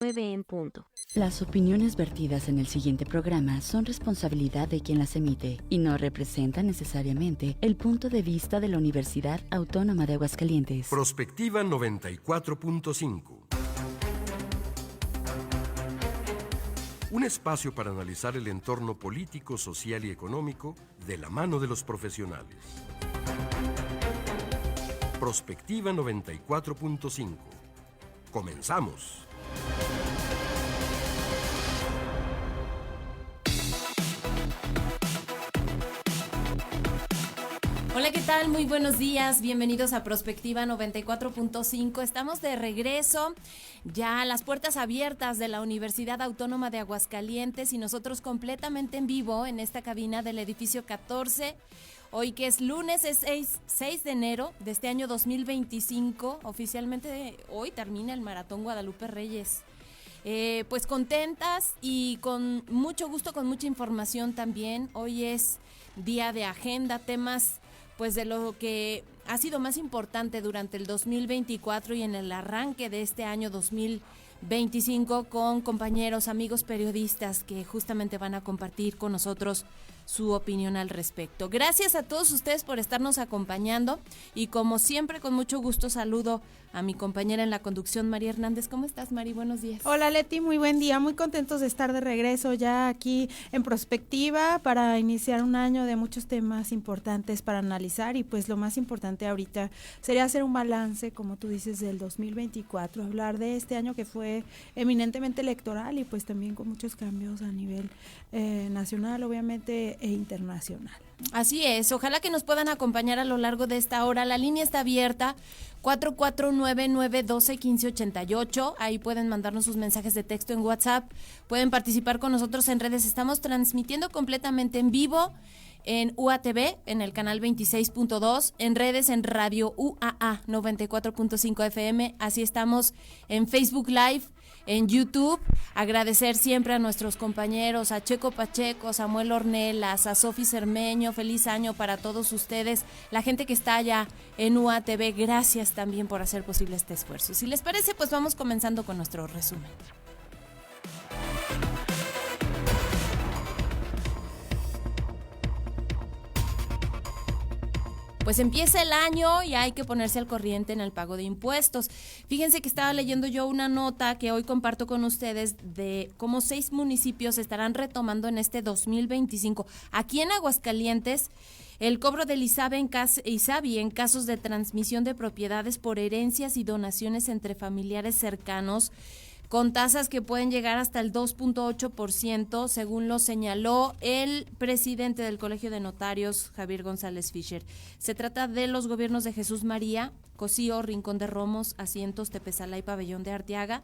9 en punto. Las opiniones vertidas en el siguiente programa son responsabilidad de quien las emite y no representan necesariamente el punto de vista de la Universidad Autónoma de Aguascalientes. Prospectiva 94.5. Un espacio para analizar el entorno político, social y económico de la mano de los profesionales. Prospectiva 94.5. Comenzamos. Hola, ¿qué tal? Muy buenos días, bienvenidos a Prospectiva 94.5. Estamos de regreso, ya las puertas abiertas de la Universidad Autónoma de Aguascalientes y nosotros completamente en vivo en esta cabina del edificio 14. Hoy que es lunes, es 6 de enero de este año 2025, oficialmente hoy termina el Maratón Guadalupe Reyes. Pues contentas y con mucho gusto, con mucha información también. Hoy es día de agenda, temas pues de lo que ha sido más importante durante el 2024 y en el arranque de este año 2025 con compañeros, amigos periodistas que justamente van a compartir con nosotros su opinión al respecto. Gracias a todos ustedes por estarnos acompañando y como siempre con mucho gusto saludo a mi compañera en la conducción, María Hernández. ¿Cómo estás, Mari? Buenos días. Hola, Leti, muy buen día, muy contentos de estar de regreso ya aquí en Prospectiva para iniciar un año de muchos temas importantes para analizar y pues lo más importante ahorita sería hacer un balance, como tú dices, del 2024, hablar de este año que fue eminentemente electoral y pues también con muchos cambios a nivel nacional, obviamente, e internacional. Así es, ojalá que nos puedan acompañar a lo largo de esta hora. La línea está abierta, 4499121588. Ahí pueden mandarnos sus mensajes de texto en WhatsApp, pueden participar con nosotros en redes. Estamos transmitiendo completamente en vivo en UATV, en el canal 26.2, en redes en Radio UAA 94.5 FM. Así estamos en Facebook Live, en YouTube. Agradecer siempre a nuestros compañeros, a Checo Pacheco, Samuel Ornelas, a Sofi Cermeño. Feliz año para todos ustedes, la gente que está allá en UATV. Gracias también por hacer posible este esfuerzo. Si les parece, pues vamos comenzando con nuestro resumen. Pues empieza el año y hay que ponerse al corriente en el pago de impuestos. Fíjense que estaba leyendo yo una nota que hoy comparto con ustedes de cómo 6 municipios estarán retomando en este 2025. Aquí en Aguascalientes, el cobro del ISABI en casos de transmisión de propiedades por herencias y donaciones entre familiares cercanos, con tasas que pueden llegar hasta el 2.8%, según lo señaló el presidente del Colegio de Notarios, Javier González Fischer. Se trata de los gobiernos de Jesús María, Cocío, Rincón de Romos, Asientos, Tepezalá y Pabellón de Arteaga,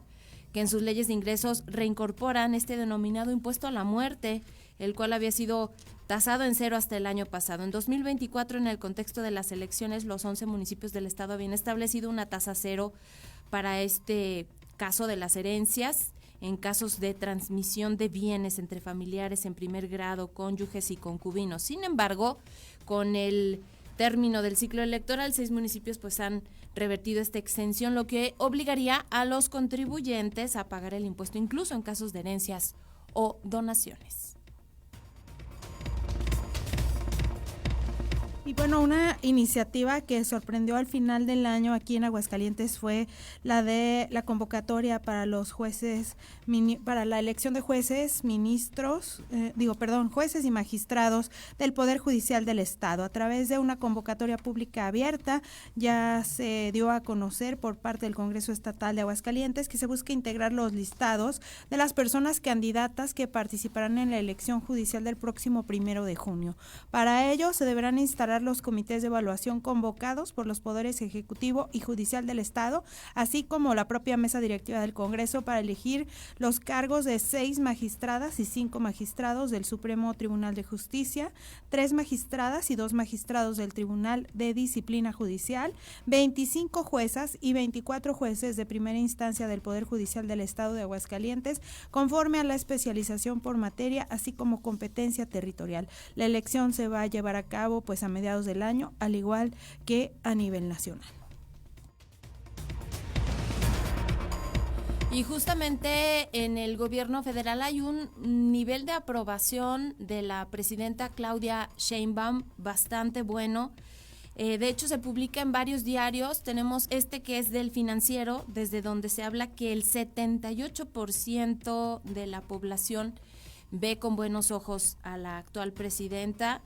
que en sus leyes de ingresos reincorporan este denominado impuesto a la muerte, el cual había sido tasado en cero hasta el año pasado. En 2024, en el contexto de las elecciones, los 11 municipios del estado habían establecido una tasa cero para este caso de las herencias, en casos de transmisión de bienes entre familiares en primer grado, cónyuges y concubinos. Sin embargo, con el término del ciclo electoral, 6 municipios pues han revertido esta exención, lo que obligaría a los contribuyentes a pagar el impuesto incluso en casos de herencias o donaciones. Y bueno, una iniciativa que sorprendió al final del año aquí en Aguascalientes fue la de la convocatoria para los jueces, para la elección de jueces, jueces y magistrados del Poder Judicial del Estado. A través de una convocatoria pública abierta, ya se dio a conocer por parte del Congreso Estatal de Aguascalientes que se busca integrar los listados de las personas candidatas que participarán en la elección judicial del próximo 1 de junio. Para ello, se deberán instalar los comités de evaluación convocados por los poderes ejecutivo y judicial del Estado, así como la propia mesa directiva del Congreso para elegir los cargos de 6 magistradas y 5 magistrados del Supremo Tribunal de Justicia, 3 magistradas y 2 magistrados del Tribunal de Disciplina Judicial, 25 juezas y 24 jueces de primera instancia del Poder Judicial del Estado de Aguascalientes, conforme a la especialización por materia, así como competencia territorial. La elección se va a llevar a cabo pues a mediados del año, al igual que a nivel nacional. Y justamente en el gobierno federal hay un nivel de aprobación de la presidenta Claudia Sheinbaum bastante bueno. De hecho, se publica en varios diarios. Tenemos este que es del Financiero, desde donde se habla que el 78% de la población ve con buenos ojos a la actual presidenta.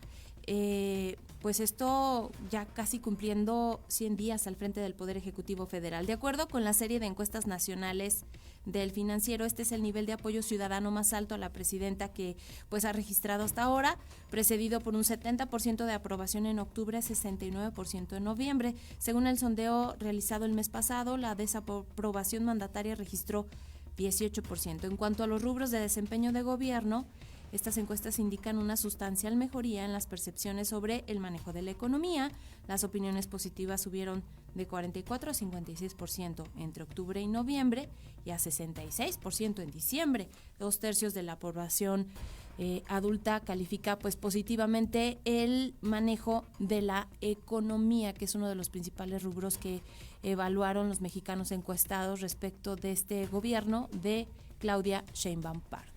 Pues esto ya casi cumpliendo 100 días al frente del Poder Ejecutivo Federal. De acuerdo con la serie de encuestas nacionales del Financiero, este es el nivel de apoyo ciudadano más alto a la presidenta que pues ha registrado hasta ahora, precedido por un 70% de aprobación en octubre, 69% en noviembre. Según el sondeo realizado el mes pasado, la desaprobación mandataria registró 18%. En cuanto a los rubros de desempeño de gobierno, estas encuestas indican una sustancial mejoría en las percepciones sobre el manejo de la economía. Las opiniones positivas subieron de 44 a 56% entre octubre y noviembre y a 66% en diciembre. 2/3 de la población adulta califica pues positivamente el manejo de la economía, que es uno de los principales rubros que evaluaron los mexicanos encuestados respecto de este gobierno de Claudia Sheinbaum Pardo.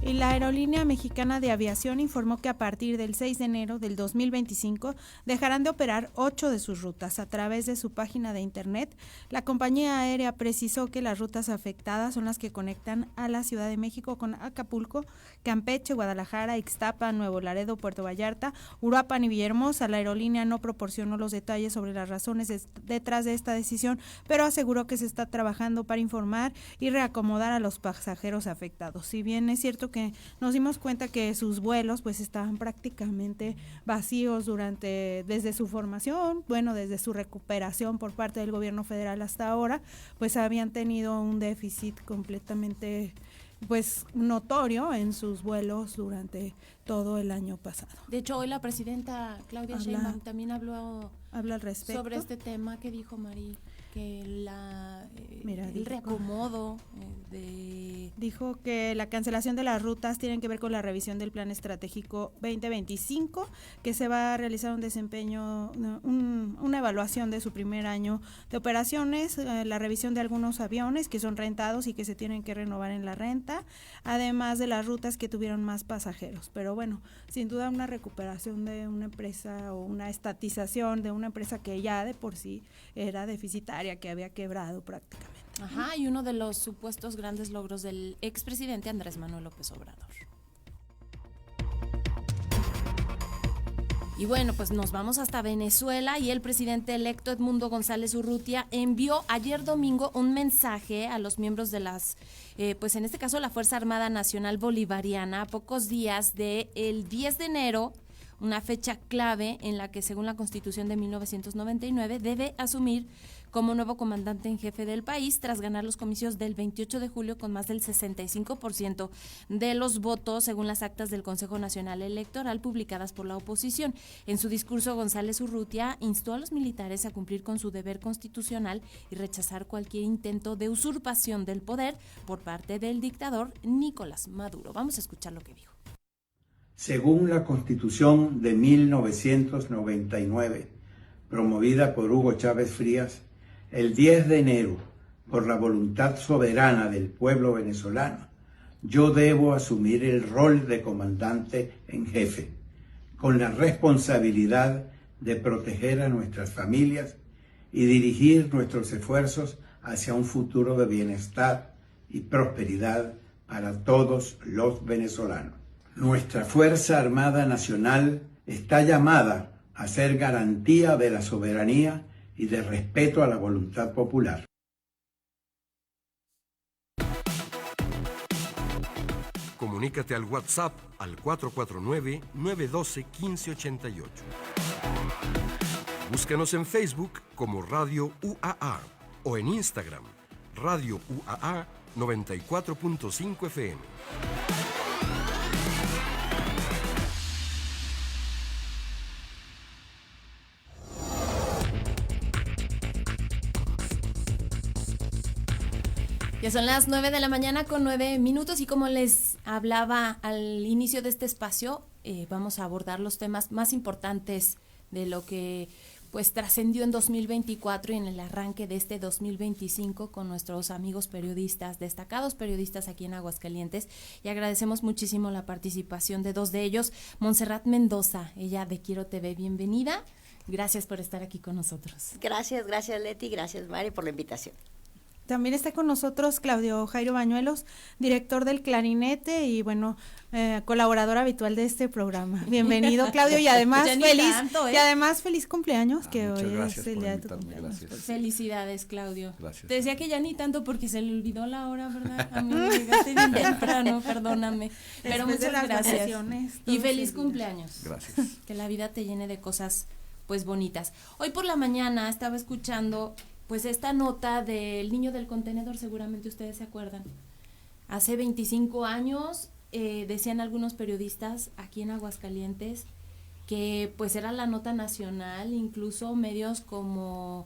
Y la Aerolínea Mexicana de Aviación informó que a partir del 6 de enero del 2025 dejarán de operar 8 de sus rutas. A través de su página de internet, la compañía aérea precisó que las rutas afectadas son las que conectan a la Ciudad de México con Acapulco, Campeche, Guadalajara, Ixtapa, Nuevo Laredo, Puerto Vallarta, Uruapan y Villahermosa. La aerolínea no proporcionó los detalles sobre las razones detrás de esta decisión, pero aseguró que se está trabajando para informar y reacomodar a los pasajeros afectados. Si bien es cierto que nos dimos cuenta que sus vuelos pues estaban prácticamente vacíos desde su formación, desde su recuperación por parte del gobierno federal hasta ahora, pues habían tenido un déficit completamente pues notorio en sus vuelos durante todo el año pasado. De hecho, hoy la presidenta Claudia Sheinbaum también habló al respecto sobre este tema. ¿Qué dijo Mari? Que el reacomodo dijo que la cancelación de las rutas tienen que ver con la revisión del Plan Estratégico 2025, que se va a realizar un desempeño, una evaluación de su primer año de operaciones, la revisión de algunos aviones que son rentados y que se tienen que renovar en la renta, además de las rutas que tuvieron más pasajeros. Pero bueno, sin duda una recuperación de una empresa o una estatización de una empresa que ya de por sí era deficitaria, que había quebrado prácticamente. Ajá, y uno de los supuestos grandes logros del expresidente Andrés Manuel López Obrador. Y bueno, pues nos vamos hasta Venezuela y el presidente electo Edmundo González Urrutia envió ayer domingo un mensaje a los miembros de las, pues en este caso la Fuerza Armada Nacional Bolivariana, a pocos días del 10 de enero, una fecha clave en la que, según la Constitución de 1999, debe asumir como nuevo comandante en jefe del país tras ganar los comicios del 28 de julio con más del 65% de los votos, según las actas del Consejo Nacional Electoral publicadas por la oposición. En su discurso, González Urrutia instó a los militares a cumplir con su deber constitucional y rechazar cualquier intento de usurpación del poder por parte del dictador Nicolás Maduro. Vamos a escuchar lo que dijo. Según la Constitución de 1999, promovida por Hugo Chávez Frías, el 10 de enero, por la voluntad soberana del pueblo venezolano, yo debo asumir el rol de comandante en jefe, con la responsabilidad de proteger a nuestras familias y dirigir nuestros esfuerzos hacia un futuro de bienestar y prosperidad para todos los venezolanos. Nuestra Fuerza Armada Nacional está llamada a ser garantía de la soberanía y de respeto a la voluntad popular. Comunícate al WhatsApp al 449-912-1588. Búscanos en Facebook como Radio UAA o en Instagram, Radio UAA 94.5 FM. Ya son las 9 de la mañana con 9 minutos y como les hablaba al inicio de este espacio, vamos a abordar los temas más importantes de lo que pues trascendió en 2024 y en el arranque de este 2025 con nuestros amigos periodistas, destacados periodistas aquí en Aguascalientes, y agradecemos muchísimo la participación de dos de ellos. Montserrat Mendoza, ella de Quiero TV, bienvenida, gracias por estar aquí con nosotros. Gracias Leti, gracias Mari por la invitación. También está con nosotros Claudio Jairo Bañuelos, director del Clarinete y bueno, colaborador habitual de este programa. Bienvenido, Claudio, y además feliz cumpleaños, que hoy es el día de tu cumpleaños. Felicidades, Claudio. Gracias. Te decía que ya ni tanto porque se le olvidó la hora, ¿verdad? A mí me llegaste bien temprano, perdóname. Pero muchas gracias. Y feliz cumpleaños. Gracias. Que la vida te llene de cosas pues bonitas. Hoy por la mañana estaba escuchando pues esta nota del niño del contenedor, seguramente ustedes se acuerdan. Hace 25 años decían algunos periodistas aquí en Aguascalientes que pues era la nota nacional, incluso medios como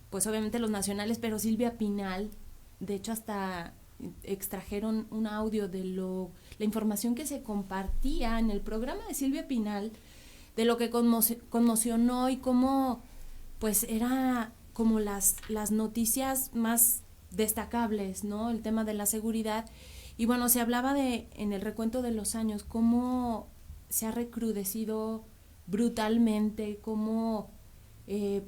pues obviamente los nacionales, pero Silvia Pinal, de hecho hasta extrajeron un audio de la información que se compartía en el programa de Silvia Pinal, de lo que conmocionó y cómo pues era como las noticias más destacables, ¿no? El tema de la seguridad. Y bueno, se hablaba en el recuento de los años, cómo se ha recrudecido brutalmente, cómo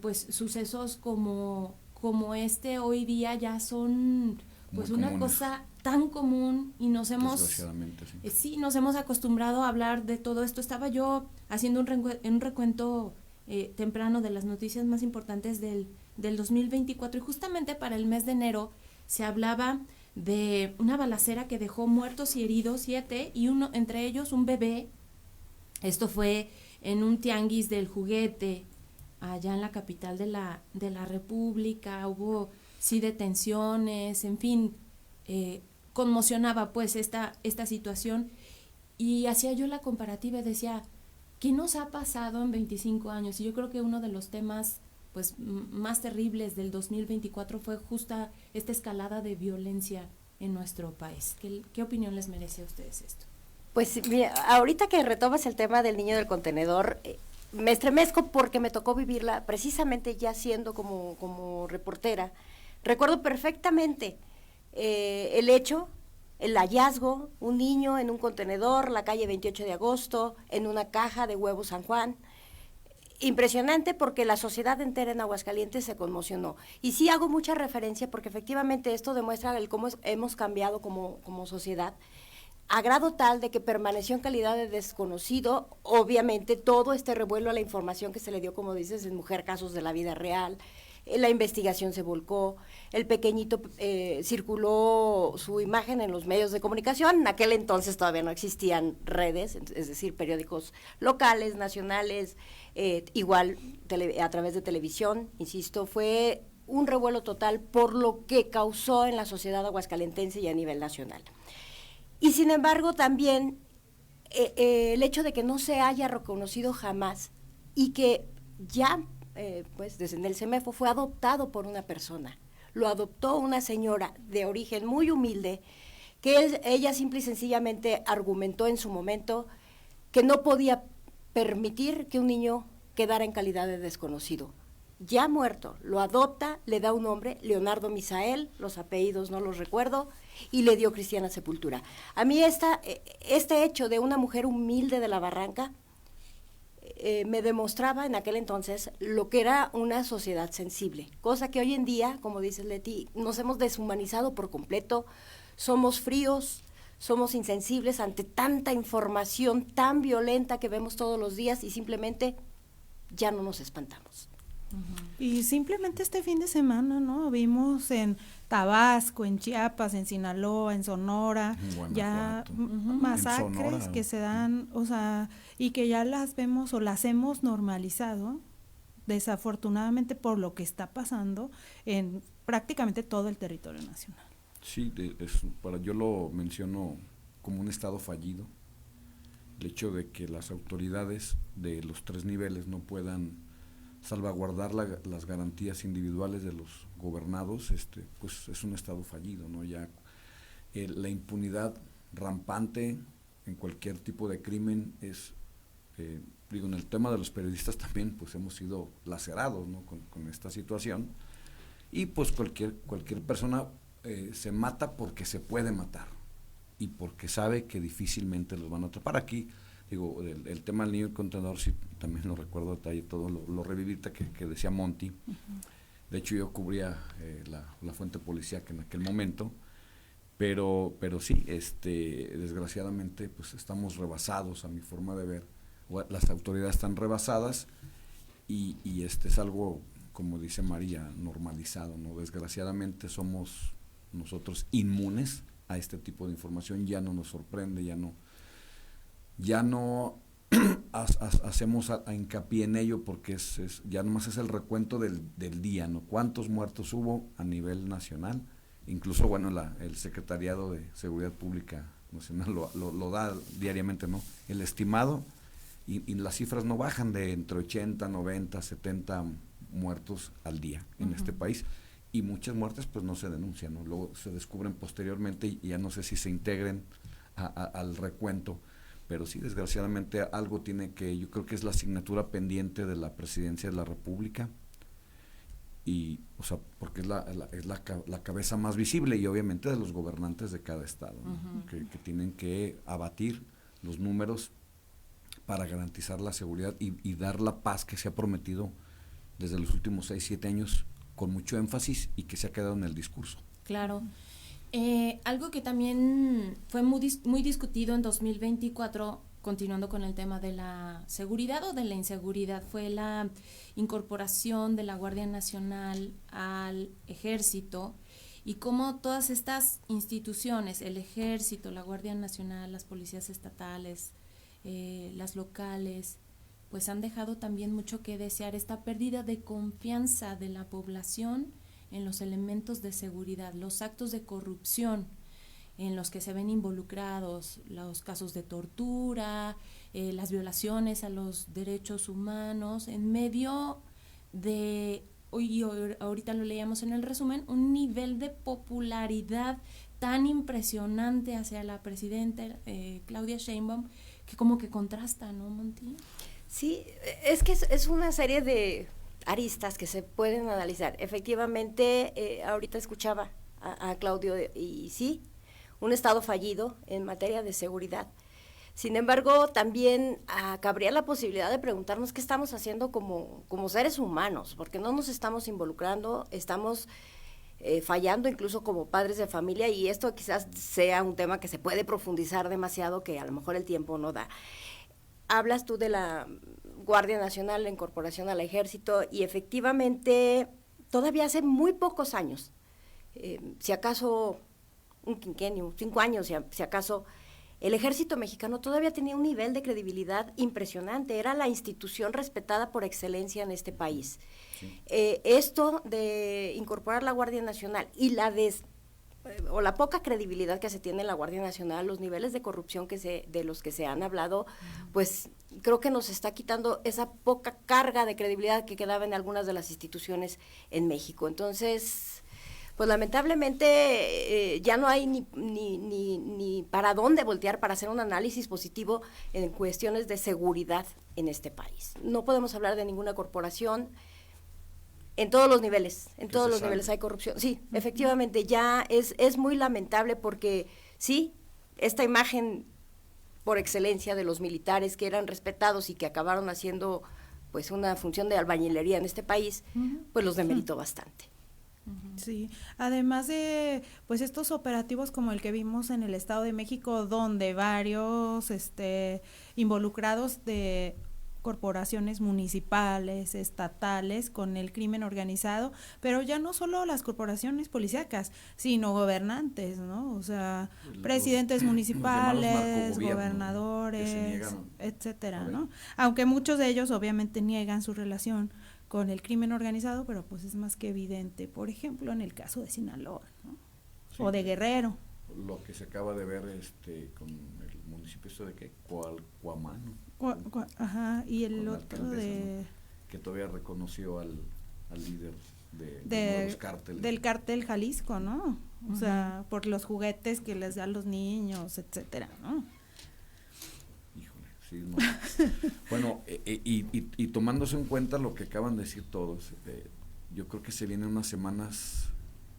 pues sucesos como este hoy día ya son pues una cosa tan común y nos hemos desgraciadamente, sí, nos hemos acostumbrado a hablar de todo esto. Estaba yo haciendo un recuento temprano de las noticias más importantes del 2024 y justamente para el mes de enero se hablaba de una balacera que dejó muertos y heridos 7 y uno entre ellos un bebé. Esto fue en un tianguis del juguete allá en la capital de la República. Hubo sí detenciones, en fin, conmocionaba pues esta situación y hacía yo la comparativa y decía, ¿qué nos ha pasado en 25 años? Y yo creo que uno de los temas pues más terribles del 2024 fue justa esta escalada de violencia en nuestro país. ¿Qué opinión les merece a ustedes esto? Pues mira, ahorita que retomas el tema del niño del contenedor, me estremezco porque me tocó vivirla precisamente ya siendo como reportera. Recuerdo perfectamente el hecho, el hallazgo, un niño en un contenedor, la calle 28 de agosto, en una caja de huevos San Juan. Impresionante porque la sociedad entera en Aguascalientes se conmocionó. Y sí hago mucha referencia porque efectivamente esto demuestra cómo hemos cambiado como sociedad, a grado tal de que permaneció en calidad de desconocido, obviamente todo este revuelo a la información que se le dio, como dices, en Mujer Casos de la Vida Real. La investigación se volcó, el pequeñito circuló su imagen en los medios de comunicación. En aquel entonces todavía no existían redes, es decir, periódicos locales, nacionales, igual a través de televisión, insisto, fue un revuelo total por lo que causó en la sociedad aguascalentense y a nivel nacional. Y sin embargo también el hecho de que no se haya reconocido jamás y que ya pues desde el CEMEFO fue adoptado por una persona, lo adoptó una señora de origen muy humilde, que ella simple y sencillamente argumentó en su momento que no podía permitir que un niño quedara en calidad de desconocido. Ya muerto, lo adopta, le da un nombre, Leonardo Misael, los apellidos no los recuerdo, y le dio cristiana sepultura. A mí este hecho de una mujer humilde de la Barranca me demostraba en aquel entonces lo que era una sociedad sensible, cosa que hoy en día, como dices Leti, nos hemos deshumanizado por completo, somos fríos, somos insensibles ante tanta información tan violenta que vemos todos los días y simplemente ya no nos espantamos. Y simplemente este fin de semana, ¿no? Vimos en Tabasco, en Chiapas, en Sinaloa, en Sonora, ya masacres Sonora, que se dan, o sea, y que ya las vemos o las hemos normalizado, desafortunadamente por lo que está pasando en prácticamente todo el territorio nacional. Sí, yo lo menciono como un estado fallido, el hecho de que las autoridades de los 3 niveles no puedan salvaguardar las garantías individuales de los gobernados, pues es un estado fallido, ¿no? Ya la impunidad rampante en cualquier tipo de crimen es digo, en el tema de los periodistas también, pues hemos sido lacerados, ¿no? con esta situación, y pues cualquier persona se mata porque se puede matar, y porque sabe que difícilmente los van a atrapar. Aquí, digo, el tema del niño del contenedor, sí, también lo recuerdo a detalle, todo lo reviví que decía Monty. De hecho, yo cubría la fuente policíaca en aquel momento, pero sí, desgraciadamente, pues estamos rebasados, a mi forma de ver, las autoridades están rebasadas, y es algo, como dice María, normalizado, ¿no? Desgraciadamente somos nosotros inmunes a este tipo de información, ya no nos sorprende, ya no hacemos a hincapié en ello, porque ya nomás es el recuento del día, ¿no? ¿Cuántos muertos hubo a nivel nacional? Incluso, bueno, el Secretariado de Seguridad Pública Nacional lo da diariamente, ¿no? El estimado, y las cifras no bajan de entre 80, 90, 70 muertos al día en este país, y muchas muertes pues no se denuncian, ¿no? Luego se descubren posteriormente, y ya no sé si se integren al recuento, pero sí, desgraciadamente algo tiene que, yo creo que es la asignatura pendiente de la Presidencia de la República, y, o sea, porque es la cabeza más visible, y obviamente de los gobernantes de cada estado, ¿no? que tienen que abatir los números para garantizar la seguridad y dar la paz que se ha prometido desde los últimos 6, 7 años, con mucho énfasis, y que se ha quedado en el discurso. Claro. Algo que también fue muy discutido en 2024, continuando con el tema de la seguridad o de la inseguridad, fue la incorporación de la Guardia Nacional al Ejército, y cómo todas estas instituciones, el Ejército, la Guardia Nacional, las policías estatales, las locales, pues han dejado también mucho que desear. Esta pérdida de confianza de la población en los elementos de seguridad, los actos de corrupción en los que se ven involucrados, los casos de tortura, las violaciones a los derechos humanos, en medio de, hoy ahorita lo leíamos en el resumen, un nivel de popularidad tan impresionante hacia la presidenta Claudia Sheinbaum, que como que contrasta, ¿no, Monty? Sí, es que es una serie de aristas que se pueden analizar. Efectivamente, ahorita escuchaba a Claudio, y sí, un Estado fallido en materia de seguridad. Sin embargo, también cabría la posibilidad de preguntarnos qué estamos haciendo como seres humanos, porque no nos estamos involucrando, estamos fallando incluso como padres de familia, y esto quizás sea un tema que se puede profundizar demasiado, que a lo mejor el tiempo no da. Hablas tú de la Guardia Nacional, la incorporación al Ejército, y efectivamente todavía hace muy pocos años, si acaso un quinquenio, 5 años, si acaso, el Ejército mexicano todavía tenía un nivel de credibilidad impresionante, era la institución respetada por excelencia en este país. Sí. Esto de incorporar la Guardia Nacional y la poca credibilidad que se tiene en la Guardia Nacional, los niveles de corrupción de los que se han hablado, pues creo que nos está quitando esa poca carga de credibilidad que quedaba en algunas de las instituciones en México. Entonces, pues lamentablemente ya no hay ni para dónde voltear para hacer un análisis positivo en cuestiones de seguridad en este país. No podemos hablar de ninguna corporación. En todos los niveles, hay corrupción. Sí, efectivamente, ya es muy lamentable, porque sí, esta imagen por excelencia de los militares que eran respetados y que acabaron haciendo pues una función de albañilería en este país, pues los demeritó bastante. Sí, además de pues estos operativos como el que vimos en el Estado de México, donde varios involucrados de corporaciones municipales, estatales, con el crimen organizado, pero ya no solo las corporaciones policíacas, sino gobernantes, ¿no? O sea, presidentes municipales, gobernadores, etcétera, ¿no? Aunque muchos de ellos obviamente niegan su relación con el crimen organizado, pero pues es más que evidente, por ejemplo, en el caso de Sinaloa, ¿no? Sí, o de Guerrero. Lo que se acaba de ver con el municipio de que Cuamán, ajá, y el otro ¿no? Que todavía reconoció al líder de los cárteles. Del cártel Jalisco, ¿no? O sea, por los juguetes que les da a los niños, etcétera, ¿no? Híjole, Sí, no. Bueno, y tomándose en cuenta lo que acaban de decir todos, yo creo que se vienen unas semanas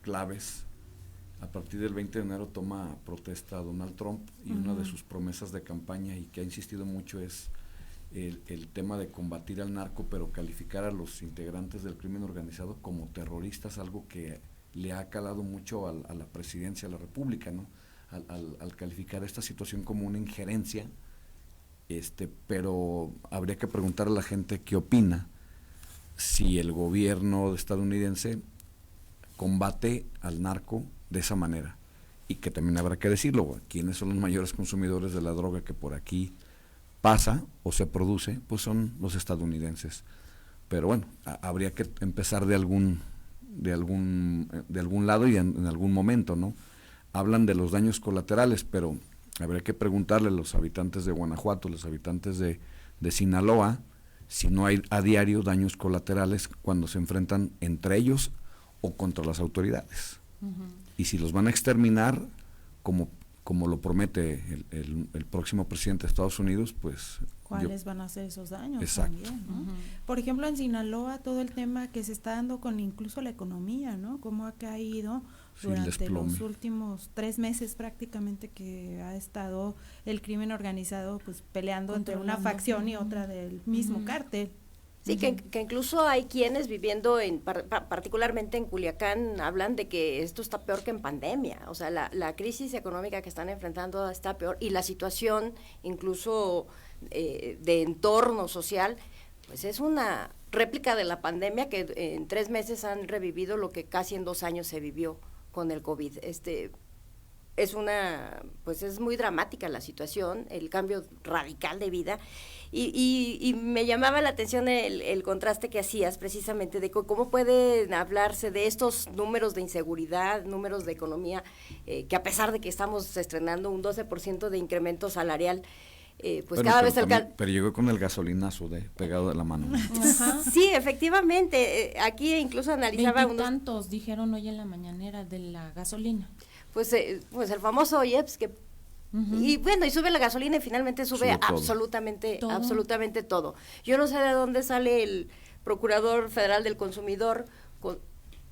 claves. A partir del 20 de enero toma protesta Donald Trump y una de sus promesas de campaña y que ha insistido mucho es el tema de combatir al narco, pero calificar a los integrantes del crimen organizado como terroristas, algo que le ha calado mucho a la presidencia de la República, ¿no? Al calificar esta situación como una injerencia, pero habría que preguntar a la gente qué opina si el gobierno estadounidense combate al narco de esa manera, y que también habrá que decirlo, quiénes son los mayores consumidores de la droga que por aquí pasa o se produce, pues son los estadounidenses. Pero bueno, habría que empezar de algún lado y en algún momento, ¿no? Hablan de los daños colaterales, pero habría que preguntarle a los habitantes de Guanajuato, los habitantes de Sinaloa, si no hay a diario daños colaterales cuando se enfrentan entre ellos o contra las autoridades. Y si los van a exterminar, como lo promete el próximo presidente de Estados Unidos, pues... ¿Cuáles van a ser esos daños? Exacto. También, ¿no? Por ejemplo, en Sinaloa, todo el tema que se está dando con incluso la economía, ¿no? Cómo ha caído durante los últimos 3 meses prácticamente que ha estado el crimen organizado pues peleando entre una facción y otra del mismo cártel. Sí, que incluso hay quienes viviendo particularmente en Culiacán hablan de que esto está peor que en pandemia, o sea, la crisis económica que están enfrentando está peor y la situación incluso de entorno social, pues es una réplica de la pandemia que en 3 meses han revivido lo que casi en 2 años se vivió con el COVID. Pues es muy dramática la situación, el cambio radical de vida y me llamaba la atención el contraste que hacías precisamente de cómo pueden hablarse de estos números de inseguridad, números de economía, que a pesar de que estamos estrenando un 12% de incremento salarial, pues cada vez pero llegó con el gasolinazo pegado de la mano. Ajá. Sí, efectivamente, aquí incluso analizaba 20 y tantos dijeron hoy en la mañanera de la gasolina. Pues el famoso IEPS que y bueno, y sube la gasolina y finalmente sube absolutamente todo. Yo no sé de dónde sale el Procurador Federal del Consumidor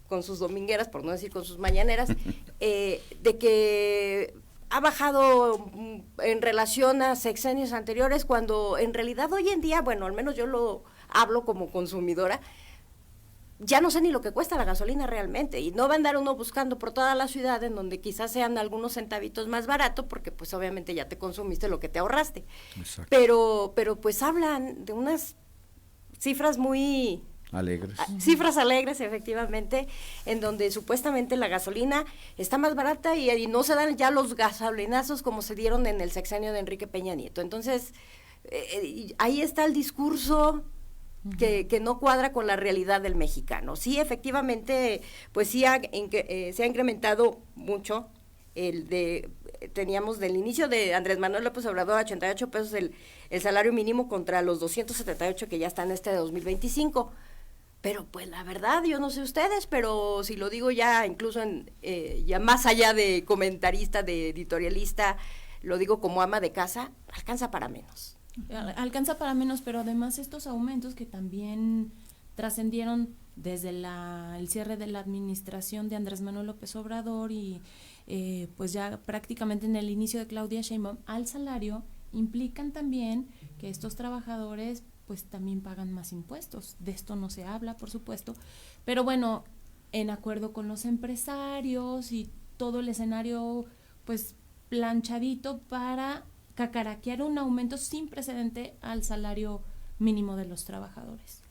con sus domingueras, por no decir con sus mañaneras, de que ha bajado en relación a sexenios anteriores, cuando en realidad hoy en día, bueno, al menos yo lo hablo como consumidora, ya no sé ni lo que cuesta la gasolina realmente, y no va a andar uno buscando por toda la ciudad en donde quizás sean algunos centavitos más barato, porque pues obviamente ya te consumiste lo que te ahorraste. Exacto. Pero pues hablan de unas cifras muy... alegres. Cifras alegres, efectivamente, en donde supuestamente la gasolina está más barata y no se dan ya los gasolinazos como se dieron en el sexenio de Enrique Peña Nieto. Entonces, ahí está el discurso que no cuadra con la realidad del mexicano. Sí, efectivamente, pues sí se ha incrementado mucho teníamos del inicio de Andrés Manuel López Obrador a 88 pesos el salario mínimo contra los 278 que ya están de 2025. Pero pues la verdad, yo no sé ustedes, pero si lo digo ya incluso ya más allá de comentarista, de editorialista, lo digo como ama de casa, alcanza para menos. Alcanza para menos, pero además estos aumentos que también trascendieron desde el cierre de la administración de Andrés Manuel López Obrador y pues ya prácticamente en el inicio de Claudia Sheinbaum al salario, implican también que estos trabajadores pues también pagan más impuestos. De esto no se habla, por supuesto, pero bueno, en acuerdo con los empresarios y todo el escenario pues planchadito para cacaraquear un aumento sin precedente al salario mínimo de los trabajadores.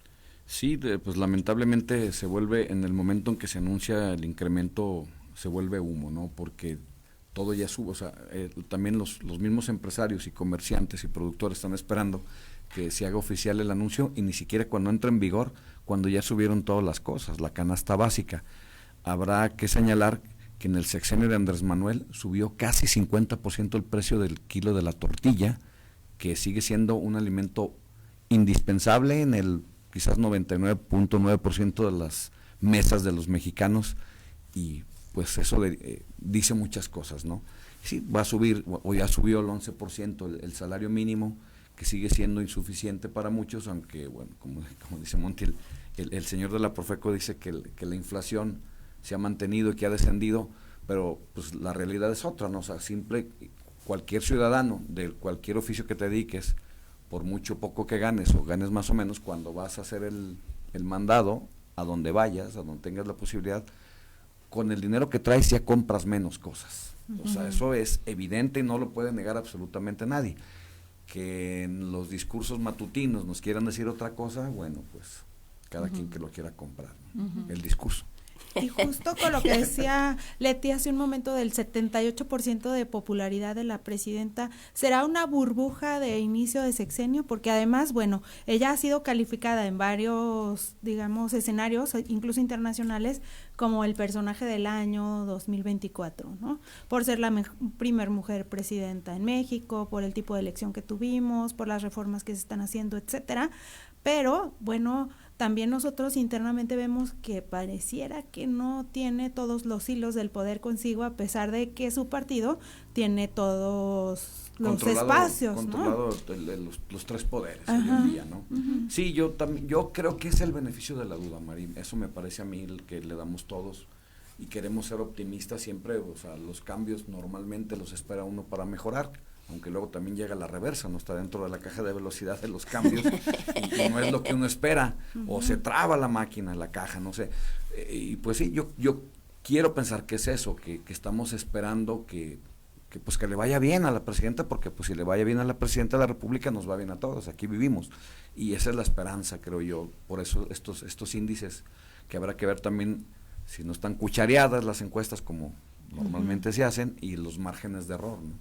Sí, pues lamentablemente se vuelve, en el momento en que se anuncia el incremento, se vuelve humo, ¿no? Porque todo ya sube, o sea, también los mismos empresarios y comerciantes y productores están esperando que se haga oficial el anuncio y ni siquiera cuando entra en vigor, cuando ya subieron todas las cosas, la canasta básica. Habrá que señalar que en el sexenio de Andrés Manuel subió casi 50% el precio del kilo de la tortilla, que sigue siendo un alimento indispensable en el quizás 99.9% de las mesas de los mexicanos, y pues eso dice muchas cosas, ¿no? Sí, va a subir, o ya subió el 11% el salario mínimo, que sigue siendo insuficiente para muchos, aunque, bueno, como dice Monti, el señor de la Profeco dice que la inflación se ha mantenido y que ha descendido, pero pues la realidad es otra, ¿no? O sea, cualquier ciudadano de cualquier oficio que te dediques, por mucho o poco que ganes o ganes más o menos, cuando vas a hacer el mandado, a donde vayas, a donde tengas la posibilidad, con el dinero que traes ya compras menos cosas. O sea, eso es evidente y no lo puede negar absolutamente nadie. Que en los discursos matutinos nos quieran decir otra cosa, bueno, pues cada quien que lo quiera comprar, ¿no? El discurso. Y justo con lo que decía Leti hace un momento del 78% de popularidad de la presidenta, ¿será una burbuja de inicio de sexenio? Porque además, bueno, ella ha sido calificada en varios, digamos, escenarios, incluso internacionales, como el personaje del año 2024, ¿no? Por ser la primer mujer presidenta en México, por el tipo de elección que tuvimos, por las reformas que se están haciendo, etcétera. Pero, bueno, también nosotros internamente vemos que pareciera que no tiene todos los hilos del poder consigo, a pesar de que su partido tiene todos los espacios, controlado, ¿no? Los tres poderes hoy en día, ¿no? Sí, yo creo que es el beneficio de la duda, Mari. Eso me parece a mí el que le damos todos y queremos ser optimistas siempre. O sea, los cambios normalmente los espera uno para mejorar, aunque luego también llega la reversa, no está dentro de la caja de velocidad de los cambios y no es lo que uno espera, o se traba la máquina, la caja, no sé. Y pues sí, yo quiero pensar que es eso, que estamos esperando que pues que le vaya bien a la presidenta, porque pues si le vaya bien a la presidenta de la República nos va bien a todos, aquí vivimos, y esa es la esperanza, creo yo. Por eso estos índices, que habrá que ver también si no están cuchareadas las encuestas como normalmente se hacen, y los márgenes de error, ¿no?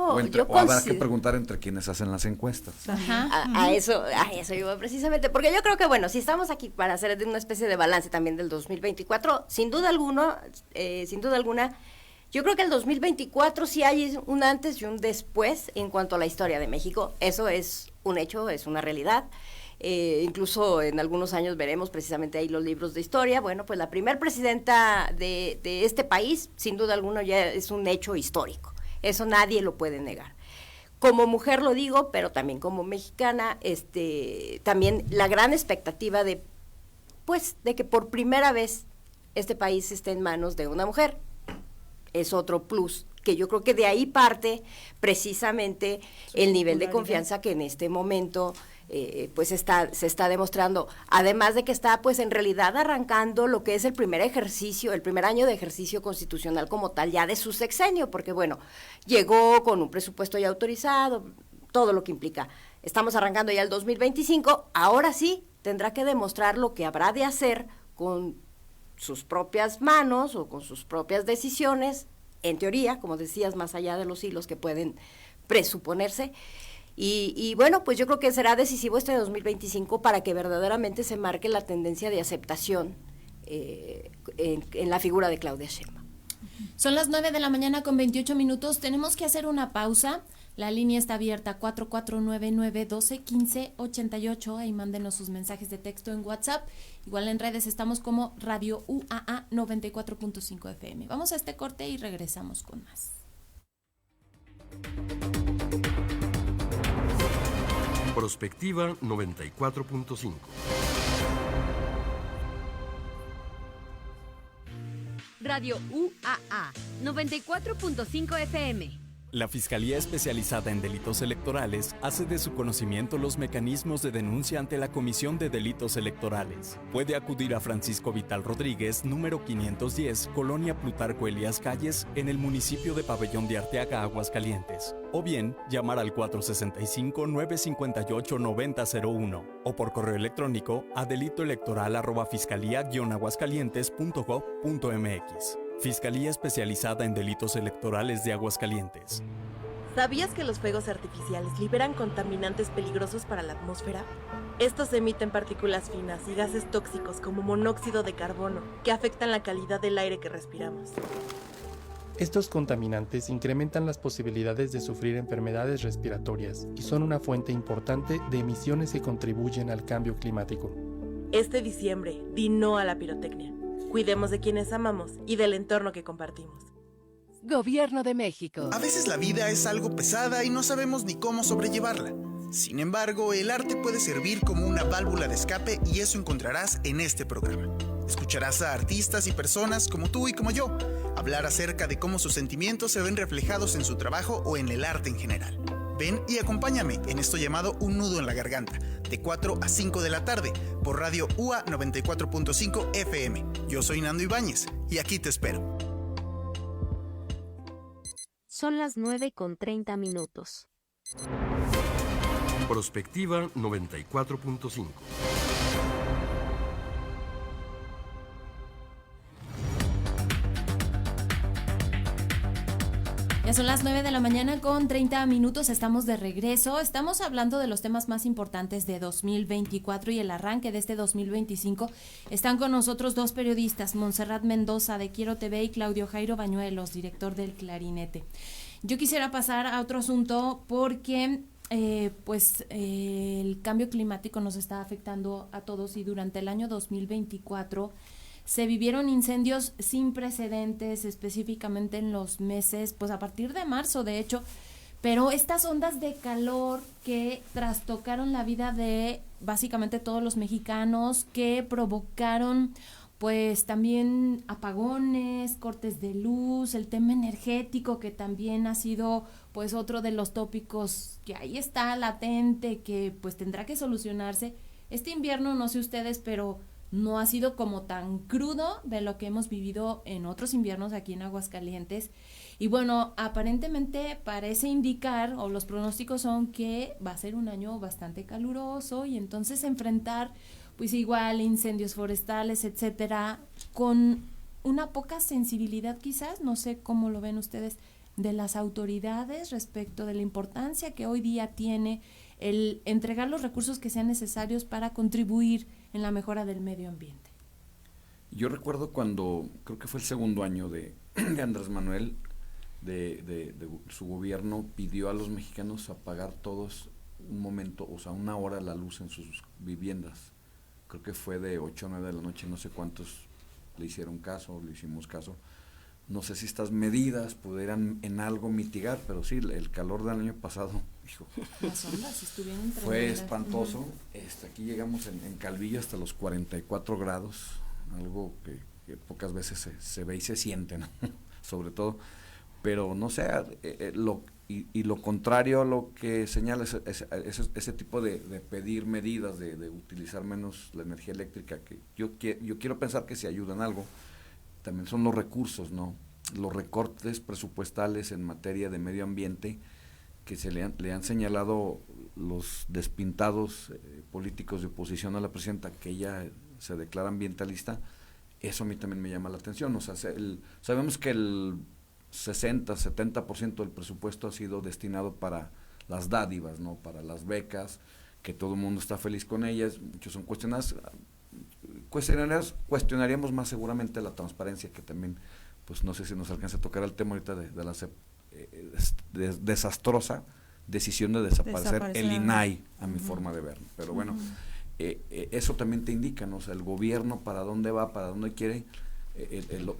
O habrá que preguntar entre quienes hacen las encuestas. A eso iba precisamente, porque yo creo que, bueno, si estamos aquí para hacer una especie de balance también del 2024, sin duda alguna, yo creo que el 2024 sí hay un antes y un después en cuanto a la historia de México. Eso es un hecho, es una realidad. Incluso en algunos años veremos precisamente ahí los libros de historia. Bueno, pues la primer presidenta de este país, sin duda alguna, ya es un hecho histórico. Eso nadie lo puede negar. Como mujer lo digo, pero también como mexicana, también la gran expectativa de que por primera vez este país esté en manos de una mujer. Es otro plus, que yo creo que de ahí parte precisamente el nivel de confianza que en este momento se está demostrando, además de que está pues en realidad arrancando lo que es el primer año de ejercicio constitucional como tal ya de su sexenio, porque bueno, llegó con un presupuesto ya autorizado, todo lo que implica. Estamos arrancando ya el 2025, ahora sí tendrá que demostrar lo que habrá de hacer con sus propias manos o con sus propias decisiones, en teoría, como decías, más allá de los hilos que pueden presuponerse. Y bueno, pues yo creo que será decisivo este 2025 para que verdaderamente se marque la tendencia de aceptación en la figura de Claudia Sheinbaum. Son las 9:28 a.m. Tenemos que hacer una pausa. La línea está abierta, 4499-1215-88. Ahí mándenos sus mensajes de texto en WhatsApp. Igual en redes estamos como Radio UAA 94.5 FM. Vamos a este corte y regresamos con más. Prospectiva 94.5. Radio UAA 94.5 FM. La Fiscalía Especializada en Delitos Electorales hace de su conocimiento los mecanismos de denuncia ante la Comisión de Delitos Electorales. Puede acudir a Francisco Vital Rodríguez, número 510, Colonia Plutarco Elías Calles, en el municipio de Pabellón de Arteaga, Aguascalientes. O bien, llamar al 465-958-9001 o por correo electrónico a delitoelectoral@fiscalía-aguascalientes.gov.mx. Fiscalía Especializada en Delitos Electorales de Aguascalientes. ¿Sabías que los fuegos artificiales liberan contaminantes peligrosos para la atmósfera? Estos emiten partículas finas y gases tóxicos como monóxido de carbono, que afectan la calidad del aire que respiramos. Estos contaminantes incrementan las posibilidades de sufrir enfermedades respiratorias y son una fuente importante de emisiones que contribuyen al cambio climático. Este diciembre, di no a la pirotecnia. Cuidemos de quienes amamos y del entorno que compartimos. Gobierno de México. A veces la vida es algo pesada y no sabemos ni cómo sobrellevarla. Sin embargo, el arte puede servir como una válvula de escape y eso encontrarás en este programa. Escucharás a artistas y personas como tú y como yo hablar acerca de cómo sus sentimientos se ven reflejados en su trabajo o en el arte en general. Ven y acompáñame en esto llamado Un Nudo en la Garganta, de 4 a 5 de la tarde, por Radio UA 94.5 FM. Yo soy Nando Ibáñez y aquí te espero. Son las 9:30. Prospectiva 94.5. Ya son las 9 de la mañana con 30 minutos, estamos de regreso, estamos hablando de los temas más importantes de 2024 y el arranque de este 2025. Están con nosotros dos periodistas, Montserrat Mendoza de Quiero TV y Claudio Jairo Bañuelos, director del Clarinete. Yo quisiera pasar a otro asunto porque el cambio climático nos está afectando a todos y durante el año 2024 se vivieron incendios sin precedentes, específicamente en los meses, pues a partir de marzo, de hecho, pero estas ondas de calor que trastocaron la vida de básicamente todos los mexicanos, que provocaron pues también apagones, cortes de luz, el tema energético que también ha sido pues otro de los tópicos que ahí está latente, que pues tendrá que solucionarse. Este invierno, no sé ustedes, pero no ha sido como tan crudo de lo que hemos vivido en otros inviernos aquí en Aguascalientes. Y bueno, aparentemente parece indicar, o los pronósticos son que va a ser un año bastante caluroso y entonces enfrentar pues igual incendios forestales, etcétera, con una poca sensibilidad quizás, no sé cómo lo ven ustedes, de las autoridades respecto de la importancia que hoy día tiene el entregar los recursos que sean necesarios para contribuir en la mejora del medio ambiente. Yo recuerdo cuando, creo que fue el segundo año de Andrés Manuel, de su gobierno, pidió a los mexicanos apagar todos un momento, o sea, una hora la luz en sus viviendas. Creo que fue de 8 a 9 de la noche, no sé cuántos le hicieron caso, le hicimos caso. No sé si estas medidas pudieran en algo mitigar, pero sí, el calor del año pasado, hijo, las ondas estuvieron fue espantoso. Aquí llegamos en Calvillo hasta los 44 grados, algo que pocas veces se ve y se siente, ¿no? Sobre todo, pero no sé, lo contrario a lo que señala ese tipo de pedir medidas, de utilizar menos la energía eléctrica, que yo quiero pensar que se ayuda en algo. También son los recursos, ¿no? Los recortes presupuestales en materia de medio ambiente que le han señalado los despintados políticos de oposición a la presidenta, que ella se declara ambientalista. Eso a mí también me llama la atención. O sea, sabemos que el 60-70% del presupuesto ha sido destinado para las dádivas, ¿no? Para las becas, que todo el mundo está feliz con ellas, muchos son cuestionadas. Cuestionaríamos más seguramente la transparencia, que también, pues no sé si nos alcanza a tocar el tema ahorita de la desastrosa decisión de desaparecer el INAI, a mi forma de ver. Pero bueno, eso también te indica, ¿no? O sea, el gobierno para dónde va, para dónde quiere,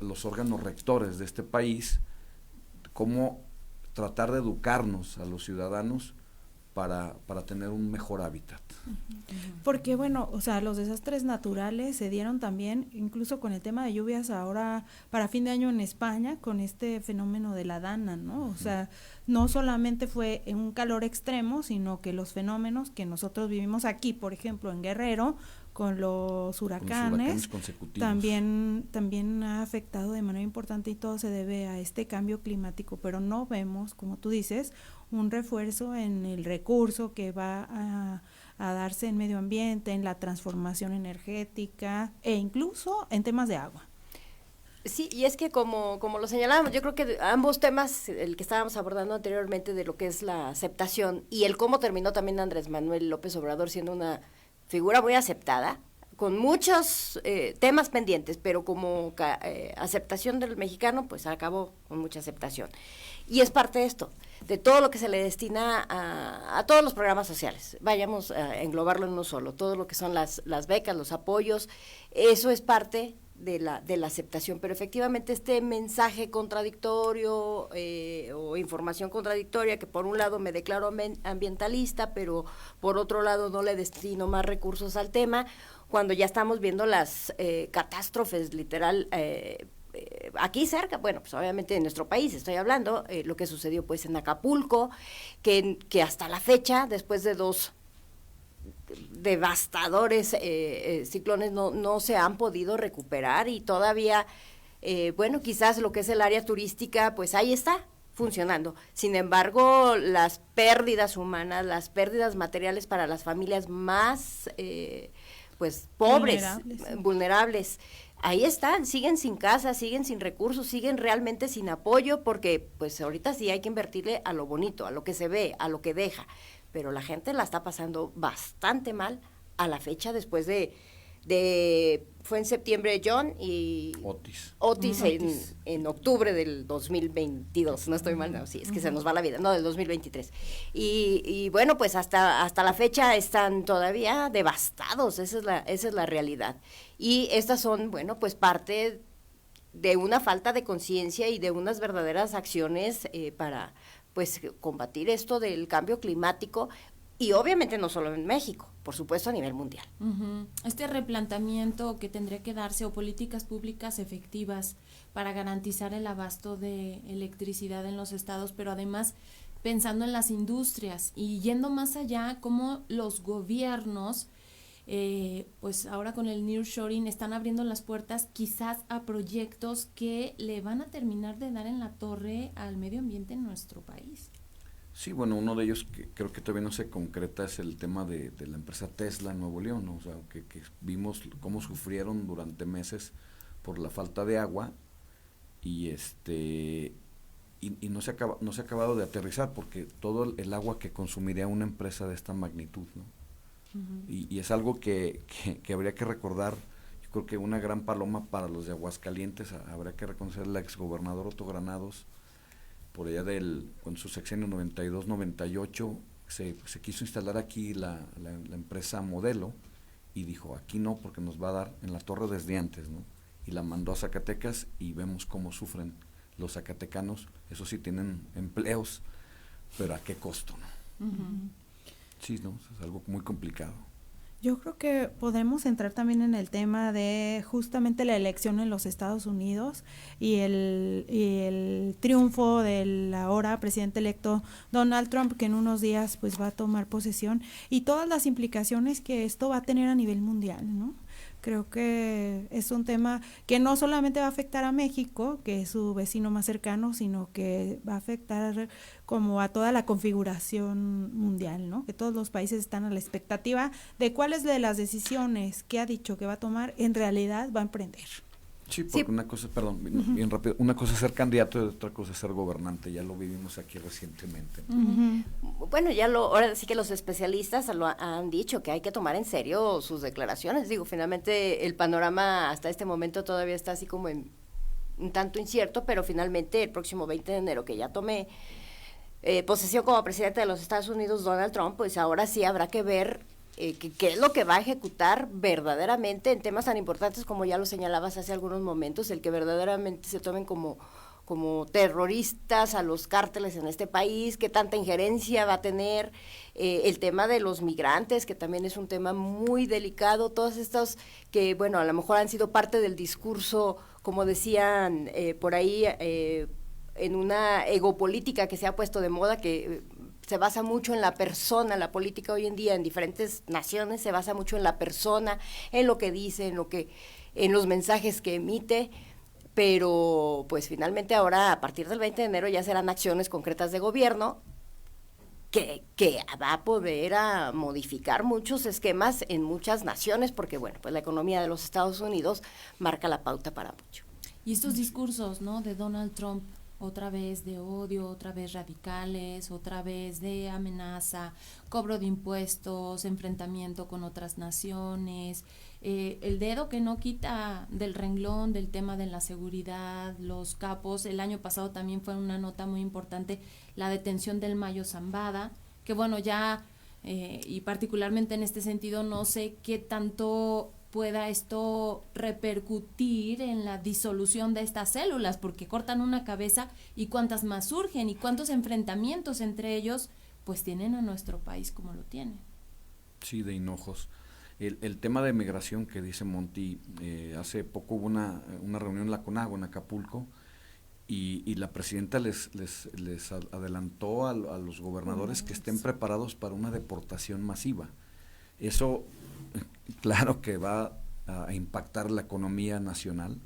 los órganos rectores de este país, cómo tratar de educarnos a los ciudadanos para tener un mejor hábitat. Porque bueno, o sea, los desastres naturales se dieron también, incluso con el tema de lluvias ahora para fin de año en España, con este fenómeno de la Dana, ¿no? O sea, no solamente fue un calor extremo, sino que los fenómenos que nosotros vivimos aquí, por ejemplo, en Guerrero, con los huracanes también ha afectado de manera importante, y todo se debe a este cambio climático, pero no vemos, como tú dices, un refuerzo en el recurso que va a darse en medio ambiente, en la transformación energética e incluso en temas de agua. Sí, y es que como lo señalábamos, yo creo que ambos temas, el que estábamos abordando anteriormente de lo que es la aceptación y el cómo terminó también Andrés Manuel López Obrador siendo una figura muy aceptada, con muchos temas pendientes, pero como aceptación del mexicano, pues acabó con mucha aceptación. Y es parte de esto, de todo lo que se le destina a todos los programas sociales. Vayamos a englobarlo en uno solo, todo lo que son las becas, los apoyos, eso es parte de la aceptación, pero efectivamente este mensaje contradictorio o información contradictoria, que por un lado me declaro ambientalista, pero por otro lado no le destino más recursos al tema, cuando ya estamos viendo las catástrofes literal aquí cerca, bueno, pues obviamente en nuestro país estoy hablando, lo que sucedió pues en Acapulco, que hasta la fecha, después de 2 devastadores ciclones, no se han podido recuperar, y todavía, bueno, quizás lo que es el área turística, pues ahí está funcionando. Sin embargo, las pérdidas humanas, las pérdidas materiales para las familias más pues pobres, vulnerables, ahí están, siguen sin casa, siguen sin recursos, siguen realmente sin apoyo, porque pues ahorita sí hay que invertirle a lo bonito, a lo que se ve, a lo que deja, pero la gente la está pasando bastante mal a la fecha, después de fue en septiembre John y Otis en octubre del 2022, no estoy mal, no, sí, es que se nos va la vida, no, del 2023, y bueno, pues hasta la fecha están todavía devastados, esa es la realidad, y estas son, bueno, pues parte de una falta de conciencia y de unas verdaderas acciones para pues combatir esto del cambio climático, y obviamente no solo en México, por supuesto a nivel mundial. Este replanteamiento que tendría que darse, o políticas públicas efectivas para garantizar el abasto de electricidad en los estados, pero además pensando en las industrias y yendo más allá, cómo los gobiernos, pues ahora con el nearshoring están abriendo las puertas quizás a proyectos que le van a terminar de dar en la torre al medio ambiente en nuestro país. Sí, bueno, uno de ellos que creo que todavía no se concreta es el tema de la empresa Tesla en Nuevo León, ¿no? O sea, que vimos cómo sufrieron durante meses por la falta de agua, y no se ha acabado de aterrizar, porque todo el agua que consumiría una empresa de esta magnitud, ¿no? Y es algo que habría que recordar. Yo creo que una gran paloma para los de Aguascalientes, habría que reconocer al exgobernador Otto Granados, por allá con su sexenio 92-98, se quiso instalar aquí la empresa Modelo, y dijo, aquí no, porque nos va a dar en la torre desde antes, ¿no? Y la mandó a Zacatecas, y vemos cómo sufren los zacatecanos. Eso sí, tienen empleos, pero ¿a qué costo, no? Sí, no, es algo muy complicado. Yo creo que podemos entrar también en el tema de justamente la elección en los Estados Unidos y el triunfo del ahora presidente electo Donald Trump, que en unos días pues va a tomar posesión, y todas las implicaciones que esto va a tener a nivel mundial, ¿no? Creo que es un tema que no solamente va a afectar a México, que es su vecino más cercano, sino que va a afectar como a toda la configuración mundial, ¿no? Que todos los países están a la expectativa de cuáles de las decisiones que ha dicho que va a tomar en realidad va a emprender. Sí, porque una cosa, perdón, bien rápido, una cosa es ser candidato y otra cosa es ser gobernante, ya lo vivimos aquí recientemente. Bueno, ahora sí que los especialistas lo han dicho, que hay que tomar en serio sus declaraciones. Digo, finalmente el panorama hasta este momento todavía está así como un tanto incierto, pero finalmente el próximo 20 de enero, que ya tomé posesión como presidente de los Estados Unidos, Donald Trump, pues ahora sí habrá que ver qué es lo que va a ejecutar verdaderamente en temas tan importantes como ya lo señalabas hace algunos momentos, el que verdaderamente se tomen como terroristas a los cárteles en este país, qué tanta injerencia va a tener, el tema de los migrantes, que también es un tema muy delicado, todos estos que, bueno, a lo mejor han sido parte del discurso, como decían por ahí, en una egopolítica que se ha puesto de moda, que se basa mucho en la persona. La política hoy en día en diferentes naciones se basa mucho en la persona, en lo que dice, en los mensajes que emite, pero pues finalmente ahora a partir del 20 de enero ya serán acciones concretas de gobierno que va a poder modificar muchos esquemas en muchas naciones, porque bueno, pues la economía de los Estados Unidos marca la pauta para mucho. Y estos discursos, ¿no?, de Donald Trump, otra vez de odio, otra vez radicales, otra vez de amenaza, cobro de impuestos, enfrentamiento con otras naciones, el dedo que no quita del renglón del tema de la seguridad, los capos. El año pasado también fue una nota muy importante la detención del Mayo Zambada, que bueno, ya y particularmente en este sentido no sé qué tanto pueda esto repercutir en la disolución de estas células, porque cortan una cabeza y cuántas más surgen y cuántos enfrentamientos entre ellos pues tienen a nuestro país como lo tienen. Sí, de hinojos. El tema de migración que dice Monty, hace poco hubo una reunión en la CONAGUA en Acapulco y la presidenta les adelantó a los gobernadores que estén preparados para una deportación masiva. Eso, claro que va a impactar la economía nacional.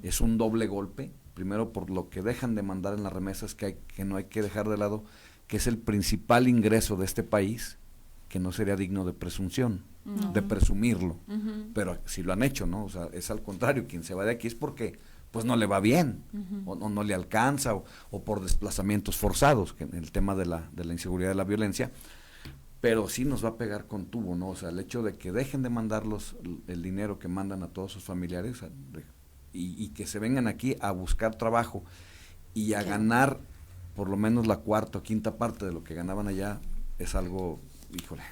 Es un doble golpe, primero por lo que dejan de mandar en las remesas, que no hay que dejar de lado, que es el principal ingreso de este país, que no sería digno de presunción, de presumirlo, pero si lo han hecho, ¿no? O sea, es al contrario, quien se va de aquí es porque pues no le va bien, o no le alcanza, o por desplazamientos forzados, que en el tema de la inseguridad y la violencia, pero sí nos va a pegar con tubo, ¿no? O sea, el hecho de que dejen de mandarlos el dinero que mandan a todos sus familiares y que se vengan aquí a buscar trabajo y a ganar por lo menos la cuarta o quinta parte de lo que ganaban allá, es algo, híjole,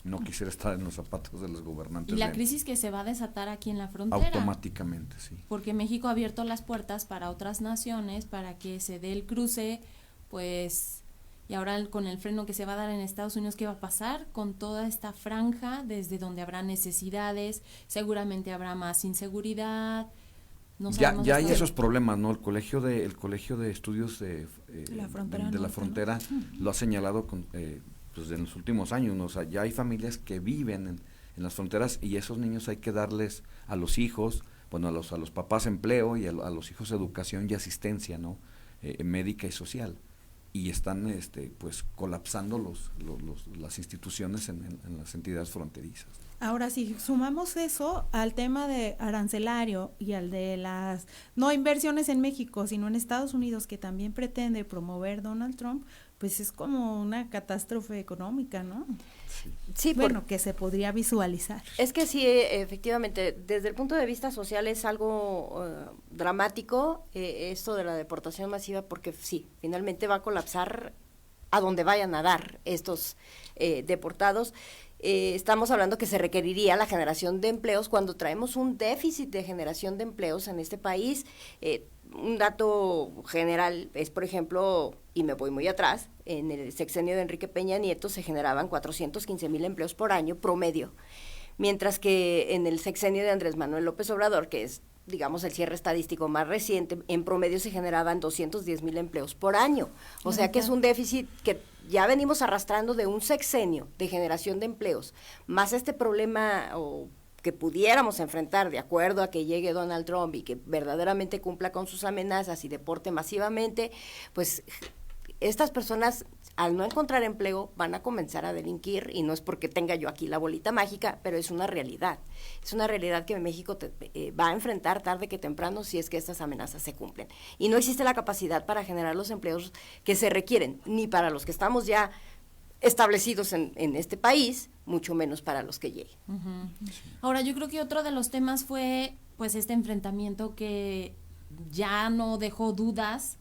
no quisiera estar en los zapatos de los gobernantes. Y la crisis que se va a desatar aquí en la frontera. Automáticamente, sí. Porque México ha abierto las puertas para otras naciones, para que se dé el cruce, pues, y ahora con el freno que se va a dar en Estados Unidos, ¿qué va a pasar con toda esta franja desde donde habrá necesidades? Seguramente habrá más inseguridad. No ya hay esos problemas, ¿no? El colegio de estudios de la frontera lo ha señalado pues en los últimos años, ¿no? O sea, ya hay familias que viven en las fronteras y esos niños hay que darles a los hijos, bueno, a los papás empleo y a los hijos educación y asistencia, ¿no? Médica y social. Y están pues colapsando las instituciones en las entidades fronterizas. Ahora, si sumamos eso al tema de arancelario y al de las no inversiones en México, sino en Estados Unidos, que también pretende promover Donald Trump, pues es como una catástrofe económica, ¿no? Sí, bueno, que se podría visualizar. Es que sí, efectivamente, desde el punto de vista social es algo dramático esto de la deportación masiva, porque sí, finalmente va a colapsar a donde vayan a dar estos deportados. Estamos hablando que se requeriría la generación de empleos cuando traemos un déficit de generación de empleos en este país. Un dato general es, por ejemplo, y me voy muy atrás, en el sexenio de Enrique Peña Nieto se generaban 415,000 empleos por año promedio, mientras que en el sexenio de Andrés Manuel López Obrador, que es, digamos, el cierre estadístico más reciente, en promedio se generaban 210,000 empleos por año. O sea que es un déficit que ya venimos arrastrando de un sexenio de generación de empleos, más este problema que pudiéramos enfrentar de acuerdo a que llegue Donald Trump y que verdaderamente cumpla con sus amenazas y deporte masivamente, pues estas personas al no encontrar empleo van a comenzar a delinquir, y no es porque tenga yo aquí la bolita mágica, pero es una realidad que México va a enfrentar tarde que temprano si es que estas amenazas se cumplen, y no existe la capacidad para generar los empleos que se requieren, ni para los que estamos ya establecidos en este país, mucho menos para los que lleguen. Ahora, yo creo que otro de los temas fue pues este enfrentamiento que ya no dejó dudas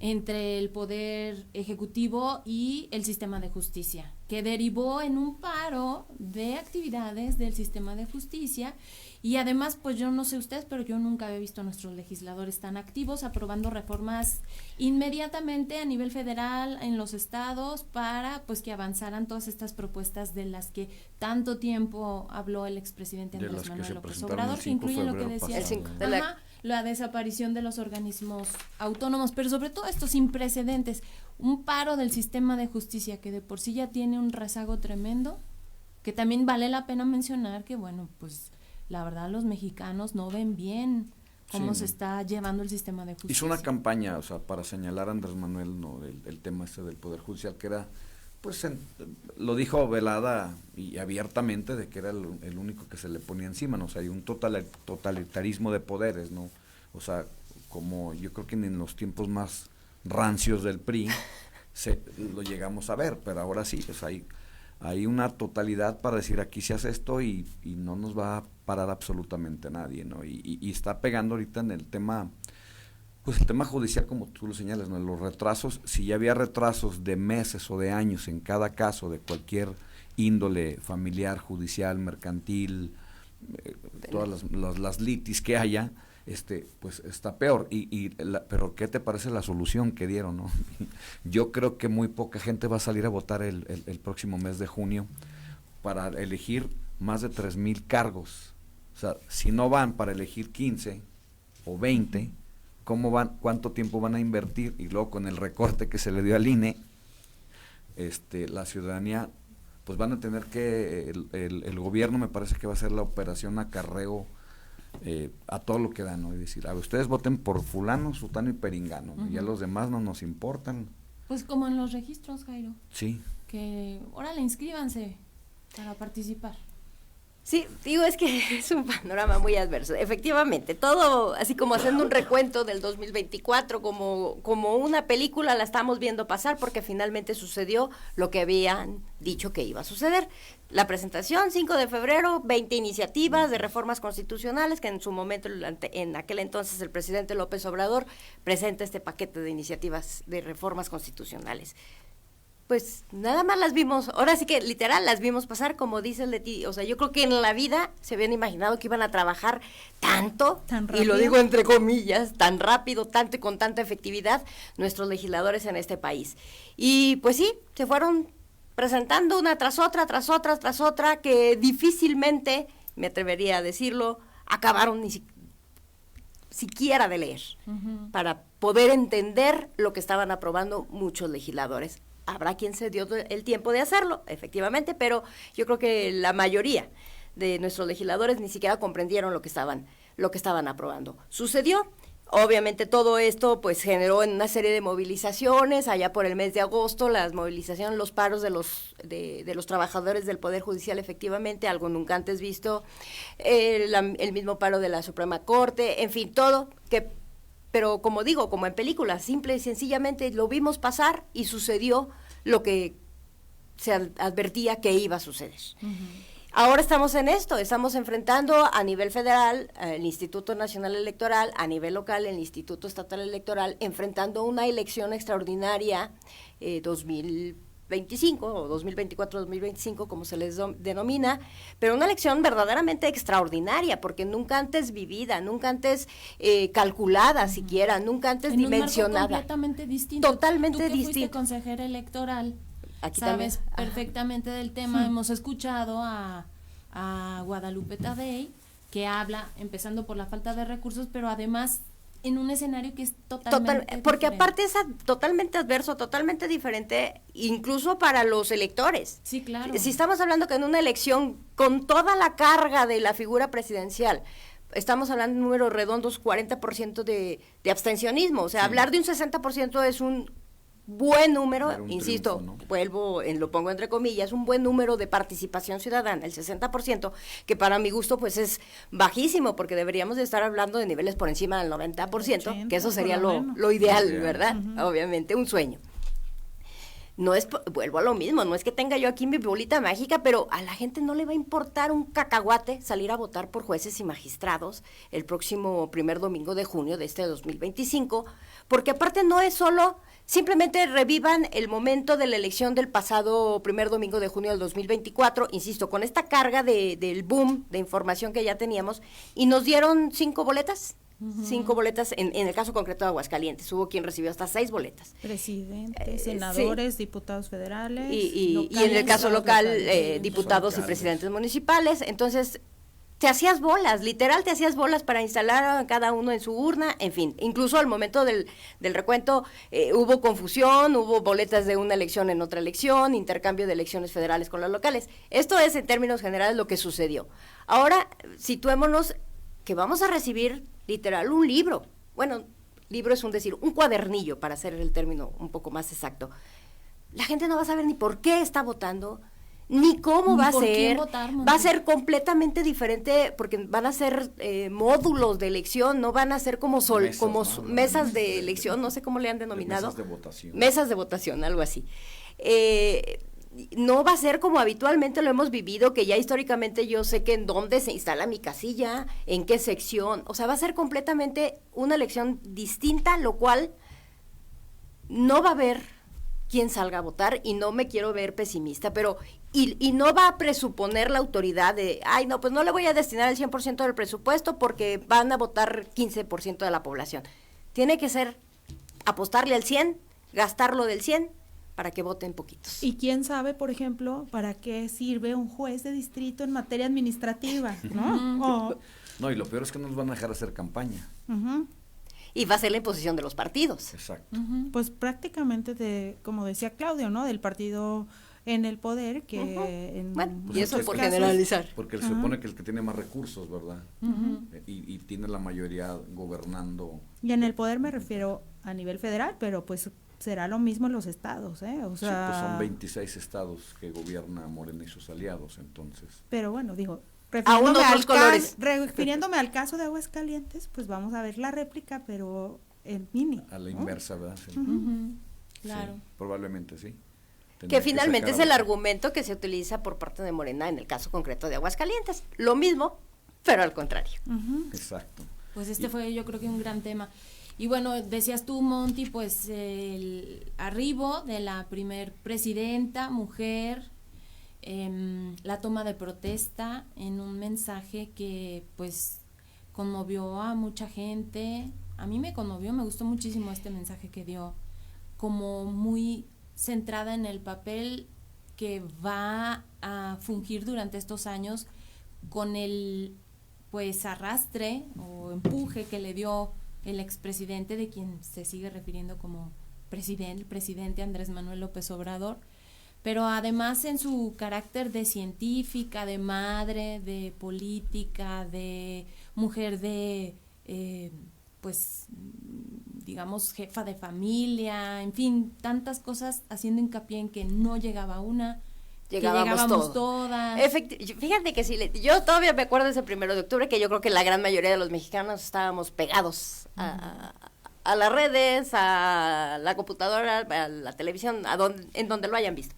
entre el poder ejecutivo y el sistema de justicia, que derivó en un paro de actividades del sistema de justicia. Y además, pues yo no sé ustedes, pero yo nunca había visto a nuestros legisladores tan activos aprobando reformas inmediatamente a nivel federal en los estados para pues que avanzaran todas estas propuestas de las que tanto tiempo habló el expresidente Andrés Manuel López Obrador, que incluyen lo que decía la desaparición de los organismos autónomos, pero sobre todo esto sin precedentes, un paro del sistema de justicia que de por sí ya tiene un rezago tremendo, que también vale la pena mencionar que bueno, pues la verdad los mexicanos no ven bien cómo se está llevando el sistema de justicia. Hizo una campaña, o sea, para señalar a Andrés Manuel, ¿no? el tema del Poder Judicial, que era, pues lo dijo velada y abiertamente, de que era el único que se le ponía encima, ¿no? O sea, hay un totalitarismo de poderes, ¿no? O sea, como yo creo que en los tiempos más rancios del PRI lo llegamos a ver, pero ahora sí, o sea, hay una totalidad para decir aquí se hace esto y no nos va a parar absolutamente nadie, ¿no? Y está pegando ahorita en el tema, pues el tema judicial, como tú lo señalas, ¿no? Los retrasos, si ya había retrasos de meses o de años en cada caso de cualquier índole familiar, judicial, mercantil, todas las litis que haya, pues está peor. Pero ¿qué te parece la solución que dieron, no? Yo creo que muy poca gente va a salir a votar el próximo mes de junio para elegir más de 3,000 cargos. O sea, si no van para elegir 15 o 20, ¿cómo van? ¿Cuánto tiempo van a invertir? Y luego con el recorte que se le dio al INE, la ciudadanía, pues van a tener que, el gobierno me parece que va a hacer la operación acarreo a todo lo que dan, ¿no? Y decir, a ver, ustedes voten por fulano, sutano y perengano, y a los demás no nos importan. Pues como en los registros, Jairo. Sí. Que, órale, inscríbanse para participar. Sí, digo, es que es un panorama muy adverso. Efectivamente, todo, así como haciendo un recuento del 2024, como una película la estamos viendo pasar, porque finalmente sucedió lo que habían dicho que iba a suceder. La presentación, 5 de febrero, 20 iniciativas de reformas constitucionales, que en su momento, en aquel entonces, el presidente López Obrador presenta este paquete de iniciativas de reformas constitucionales. Pues nada más las vimos, ahora sí que literal las vimos pasar, como dice Leti. O sea, yo creo que en la vida se habían imaginado que iban a trabajar tanto, y lo digo entre comillas, tan rápido, tanto y con tanta efectividad nuestros legisladores en este país. Y pues sí, se fueron presentando una tras otra, que difícilmente, me atrevería a decirlo, acabaron ni siquiera de leer, para poder entender lo que estaban aprobando muchos legisladores. Habrá quien se dio el tiempo de hacerlo, efectivamente, pero yo creo que la mayoría de nuestros legisladores ni siquiera comprendieron lo que estaban aprobando. Sucedió, obviamente todo esto pues generó en una serie de movilizaciones, allá por el mes de agosto, las movilizaciones, los paros de los trabajadores del Poder Judicial, efectivamente, algo nunca antes visto, el mismo paro de la Suprema Corte, en fin, todo pero como digo, como en películas, simple y sencillamente lo vimos pasar y sucedió lo que se advertía que iba a suceder. Ahora estamos en esto, estamos enfrentando a nivel federal el Instituto Nacional Electoral, a nivel local el Instituto Estatal Electoral, enfrentando una elección extraordinaria 2025 o 2024-2025, como se les denomina, pero una elección verdaderamente extraordinaria, porque nunca antes vivida, nunca antes calculada siquiera, nunca antes dimensionada. Un marco completamente distinto. Totalmente distinto. Tú que distinto. fuiste consejera electoral, Aquí sabes también. perfectamente del tema. Hemos escuchado a Guadalupe Tadei, que habla, empezando por la falta de recursos, pero además en un escenario que es totalmente porque diferente. aparte es totalmente adverso, totalmente diferente, incluso para los electores. Sí, claro. Si estamos hablando que en una elección con toda la carga de la figura presidencial, estamos hablando de números redondos, 40% de abstencionismo, o sea, hablar de un 60% es un buen número, insisto, triunfo, ¿no? Lo pongo entre comillas, un buen número de participación ciudadana, el 60%, que para mi gusto pues es bajísimo, porque deberíamos de estar hablando de niveles por encima del 90%, que eso sería lo ideal, ¿verdad? Obviamente, un sueño. No es, vuelvo a lo mismo, no es que tenga yo aquí mi bolita mágica, pero a la gente no le va a importar un cacahuate salir a votar por jueces y magistrados el próximo primer domingo de junio de este 2025, porque aparte no es solo, simplemente revivan el momento de la elección del pasado primer domingo de junio del 2024, insisto, con esta carga del boom de información que ya teníamos, y nos dieron 5 boletas. 5 boletas, en el caso concreto de Aguascalientes, hubo quien recibió hasta 6 boletas. Presidentes, senadores, sí. Diputados federales. Y en el caso local, diputados y presidentes municipales. Entonces, te hacías bolas, literal te hacías bolas para instalar a cada uno en su urna, en fin. Incluso al momento del recuento hubo confusión, hubo boletas de una elección en otra elección, intercambio de elecciones federales con las locales. Esto es en términos generales lo que sucedió. Ahora, situémonos que vamos a recibir literal un libro, bueno, libro es un decir, un cuadernillo para hacer el término un poco más exacto. La gente no va a saber ni por qué está votando, ni cómo va a ser, va a ser completamente diferente, porque van a ser módulos de elección, no van a ser como mesas de elección, no sé cómo le han denominado. Mesas de votación, algo así. No va a ser como habitualmente lo hemos vivido, que ya históricamente yo sé que en dónde se instala mi casilla, en qué sección, o sea, va a ser completamente una elección distinta, lo cual no va a haber quien salga a votar, y no me quiero ver pesimista, pero y no va a presuponer la autoridad de, ay, no, pues no le voy a destinar el 100% del presupuesto porque van a votar 15% de la población. Tiene que ser apostarle al 100, gastarlo del 100 para que voten poquitos. Y quién sabe, por ejemplo, para qué sirve un juez de distrito en materia administrativa, ¿no? No, y lo peor es que no nos van a dejar hacer campaña. Y va a ser la imposición de los partidos. Exacto. Pues prácticamente, como decía Claudio, ¿no? Del partido en el poder, que bueno, pues y eso por casos, generalizar. Porque se supone que el que tiene más recursos, ¿verdad? Y tiene la mayoría gobernando. Y en el poder me refiero a nivel federal, pero pues será lo mismo en los estados, o sea, sí, pues son 26 estados que gobierna Morena y sus aliados, entonces. Pero bueno, digo, refiriéndome al caso de Aguascalientes, pues vamos a ver la réplica, pero en mini. A la inversa, ¿verdad? Sí. Claro. Sí, probablemente sí. Que finalmente es el argumento que se utiliza por parte de Morena en el caso concreto de Aguascalientes. Lo mismo, pero al contrario. Exacto. Pues fue yo creo que un gran tema. Y bueno, decías tú, Monty, pues el arribo de la primer presidenta, mujer, la toma de protesta en un mensaje que pues conmovió a mucha gente. A mí me conmovió, me gustó muchísimo este mensaje que dio, como muy centrada en el papel que va a fungir durante estos años con el pues arrastre o empuje que le dio el expresidente, de quien se sigue refiriendo como presidente Andrés Manuel López Obrador, pero además en su carácter de científica, de madre, de política, de mujer, de pues digamos jefa de familia, en fin, tantas cosas, haciendo hincapié en que no llegaba una, llegábamos todas. Fíjate que sí, yo todavía me acuerdo de ese 1 de octubre, que yo creo que la gran mayoría de los mexicanos estábamos pegados a las redes, a la computadora, a la televisión, en donde lo hayan visto.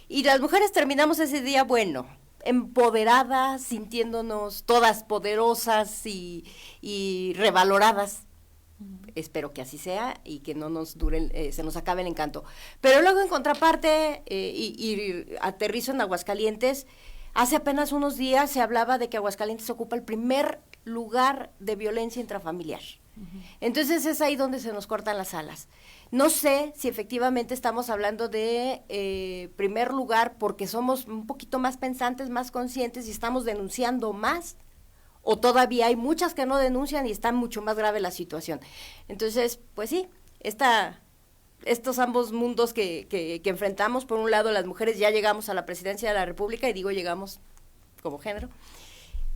Y las mujeres terminamos ese día, bueno, empoderadas, sintiéndonos todas poderosas y revaloradas. Espero que así sea y que no nos dure, se nos acabe el encanto. Pero luego, en contraparte, y aterrizo en Aguascalientes, hace apenas unos días se hablaba de que Aguascalientes ocupa el primer lugar de violencia intrafamiliar. Entonces es ahí donde se nos cortan las alas. No sé si efectivamente estamos hablando de primer lugar porque somos un poquito más pensantes, más conscientes y estamos denunciando más, o todavía hay muchas que no denuncian y está mucho más grave la situación. Entonces, pues sí, estos ambos mundos que enfrentamos, por un lado las mujeres ya llegamos a la presidencia de la República, y digo llegamos como género,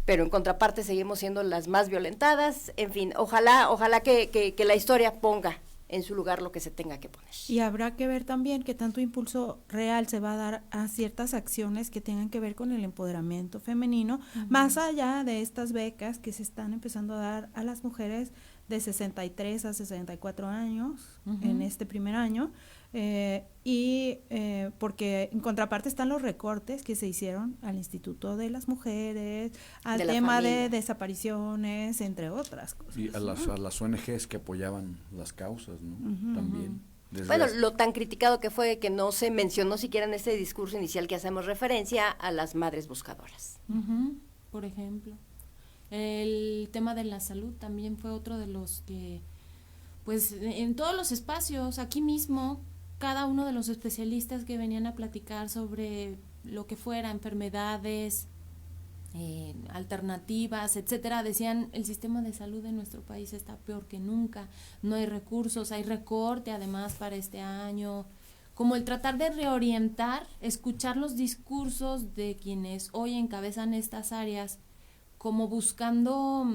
pero en contraparte seguimos siendo las más violentadas. En fin, ojalá que la historia ponga en su lugar lo que se tenga que poner. Y habrá que ver también qué tanto impulso real se va a dar a ciertas acciones que tengan que ver con el empoderamiento femenino, más allá de estas becas que se están empezando a dar a las mujeres de 63 a 64 años en este primer año, porque en contraparte están los recortes que se hicieron al Instituto de las Mujeres, al tema de desapariciones, entre otras cosas. Y a las ONGs que apoyaban las causas, ¿no? También. Bueno, lo tan criticado que fue que no se mencionó siquiera en este discurso inicial que hacemos referencia a las madres buscadoras. Por ejemplo. El tema de la salud también fue otro de los que, pues en todos los espacios, aquí mismo, cada uno de los especialistas que venían a platicar sobre lo que fuera, enfermedades, alternativas, etcétera, decían el sistema de salud de nuestro país está peor que nunca, no hay recursos, hay recorte además para este año, como el tratar de reorientar, escuchar los discursos de quienes hoy encabezan estas áreas, como buscando,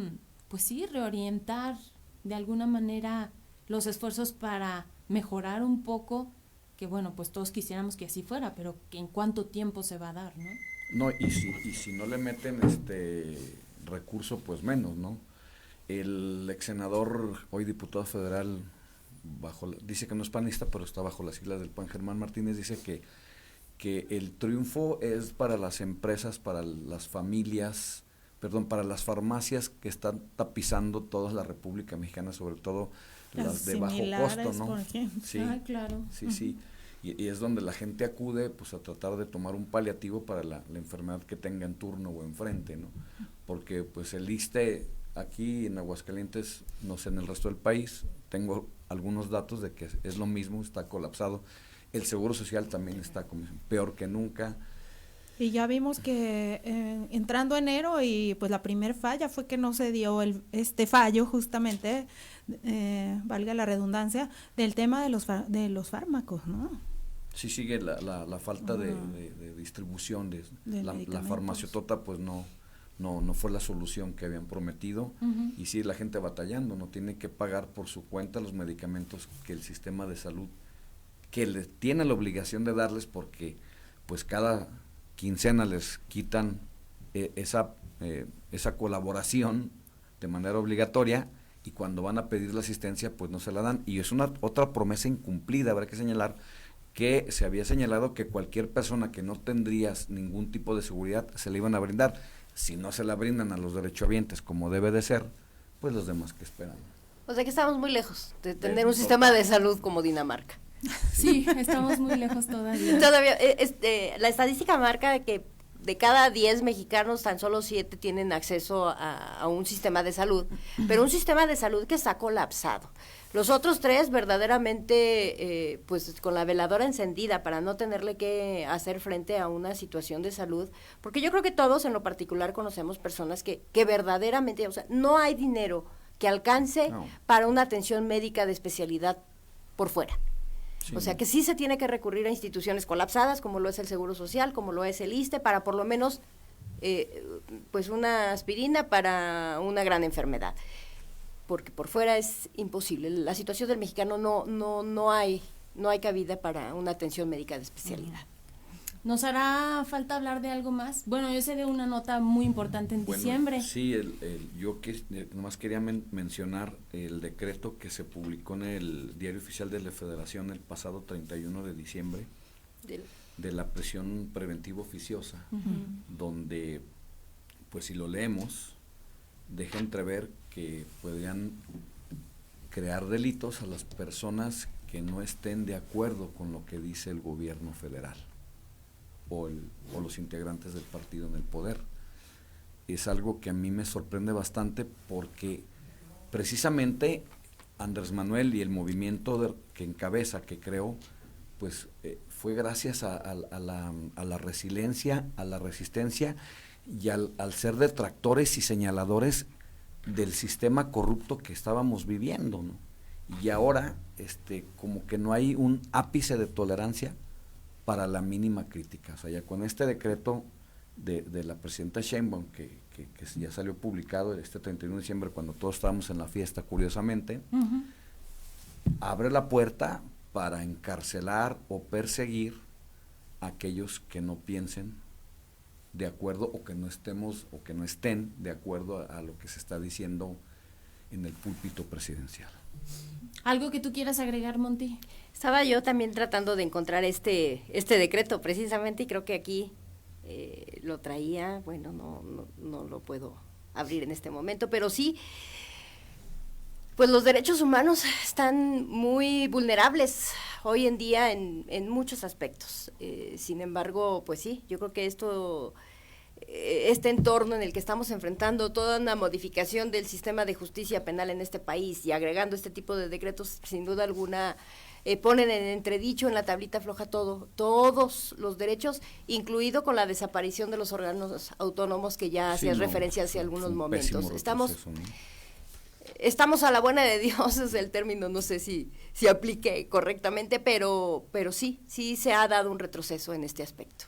pues sí, reorientar de alguna manera los esfuerzos para mejorar un poco, que bueno, pues todos quisiéramos que así fuera, pero que en cuánto tiempo se va a dar, ¿no? No, y si no le meten recurso, pues menos, ¿no? El ex senador, hoy diputado federal, dice que no es panista, pero está bajo las siglas del PAN, Germán Martínez, dice que el triunfo es para las empresas, para las familias, para las farmacias que están tapizando toda la República Mexicana, sobre todo las de bajo costo, ¿no? Por ejemplo. Sí, claro. Sí. y es donde la gente acude pues a tratar de tomar un paliativo para la enfermedad que tenga en turno o enfrente, ¿no? Porque pues el ISSSTE aquí en Aguascalientes, no sé en el resto del país, tengo algunos datos de que es lo mismo, está colapsado. El Seguro Social también está peor que nunca. Y ya vimos que entrando enero y pues la primer falla fue que no se dio este fallo justamente, valga la redundancia, del tema de los fármacos, ¿no? Sí sigue la falta de distribución de la farmaciotota, pues no fue la solución que habían prometido. Y sí, la gente batallando, no tiene que pagar por su cuenta los medicamentos que el sistema de salud, que le tiene la obligación de darles, porque pues cada quincena les quitan esa colaboración de manera obligatoria, y cuando van a pedir la asistencia pues no se la dan, y es otra promesa incumplida. Habrá que señalar que se había señalado que cualquier persona que no tendría ningún tipo de seguridad se le iban a brindar. Si no se la brindan a los derechohabientes como debe de ser, pues los demás que esperan. O sea que estamos muy lejos de tener un sistema de salud como Dinamarca. Sí, estamos muy lejos todavía. La estadística marca que de cada 10 mexicanos, tan solo 7 tienen acceso a un sistema de salud, pero un sistema de salud que está colapsado. Los otros 3 verdaderamente, pues con la veladora encendida para no tenerle que hacer frente a una situación de salud, porque yo creo que todos en lo particular conocemos personas que verdaderamente, o sea, no hay dinero que alcance para una atención médica de especialidad por fuera. Sí. O sea que sí se tiene que recurrir a instituciones colapsadas, como lo es el Seguro Social, como lo es el ISSSTE, para por lo menos pues una aspirina para una gran enfermedad. Porque por fuera es imposible. La situación del mexicano no hay cabida para una atención médica de especialidad. ¿Nos hará falta hablar de algo más? Bueno, yo sé de una nota muy importante en diciembre. Sí, yo nomás quería mencionar el decreto que se publicó en el Diario Oficial de la Federación el pasado 31 de diciembre de la prisión preventiva oficiosa, donde, pues si lo leemos, deja entrever que podrían crear delitos a las personas que no estén de acuerdo con lo que dice el gobierno federal o los integrantes del partido en el poder. Es algo que a mí me sorprende bastante, porque precisamente Andrés Manuel y el movimiento que encabeza, que creó, pues fue gracias a la resiliencia, a la resistencia y al ser detractores y señaladores del sistema corrupto que estábamos viviendo, ¿no? Y ahora como que no hay un ápice de tolerancia para la mínima crítica. O sea, ya con este decreto de la presidenta Sheinbaum, que ya salió publicado este 31 de diciembre, cuando todos estábamos en la fiesta, curiosamente, abre la puerta para encarcelar o perseguir a aquellos que no piensen de acuerdo, o que no estén de acuerdo a lo que se está diciendo en el púlpito presidencial. ¿Algo que tú quieras agregar, Monty? Estaba yo también tratando de encontrar este decreto precisamente, y creo que aquí lo traía. Bueno, no lo puedo abrir en este momento, pero sí, pues los derechos humanos están muy vulnerables hoy en día en muchos aspectos. Sin embargo, pues sí, yo creo que este entorno en el que estamos enfrentando toda una modificación del sistema de justicia penal en este país, y agregando este tipo de decretos, sin duda alguna ponen en entredicho, en la tablita floja todos los derechos, incluido con la desaparición de los órganos autónomos que ya hacías referencia hace algunos momentos. Estamos a la buena de Dios, es el término, no sé si aplique correctamente, pero sí se ha dado un retroceso en este aspecto.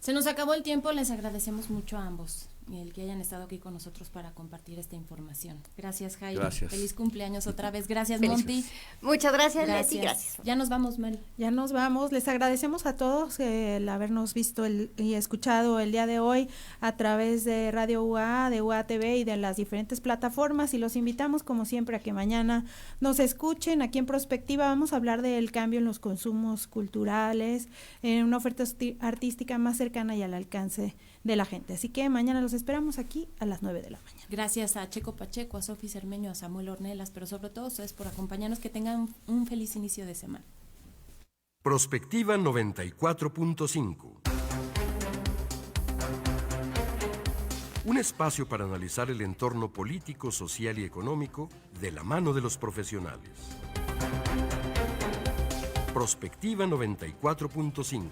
Se nos acabó el tiempo, les agradecemos mucho a ambos el que hayan estado aquí con nosotros para compartir esta información. Gracias, Jaime. Gracias. Feliz cumpleaños otra vez. Gracias, Monty. Muchas gracias, Leti. Gracias. Ya nos vamos, Mari. Ya nos vamos. Les agradecemos a todos el habernos visto y escuchado el día de hoy a través de Radio UAA, de UAA TV y de las diferentes plataformas, y los invitamos como siempre a que mañana nos escuchen. Aquí en Prospectiva vamos a hablar del cambio en los consumos culturales, en una oferta artística más cercana y al alcance de la gente. Así que mañana los esperamos aquí a las 9 de la mañana. Gracias a Checo Pacheco, a Sofi Cermeño, a Samuel Ornelas, pero sobre todo a ustedes por acompañarnos. Que tengan un feliz inicio de semana. Prospectiva 94.5. Un espacio para analizar el entorno político, social y económico de la mano de los profesionales. Prospectiva 94.5.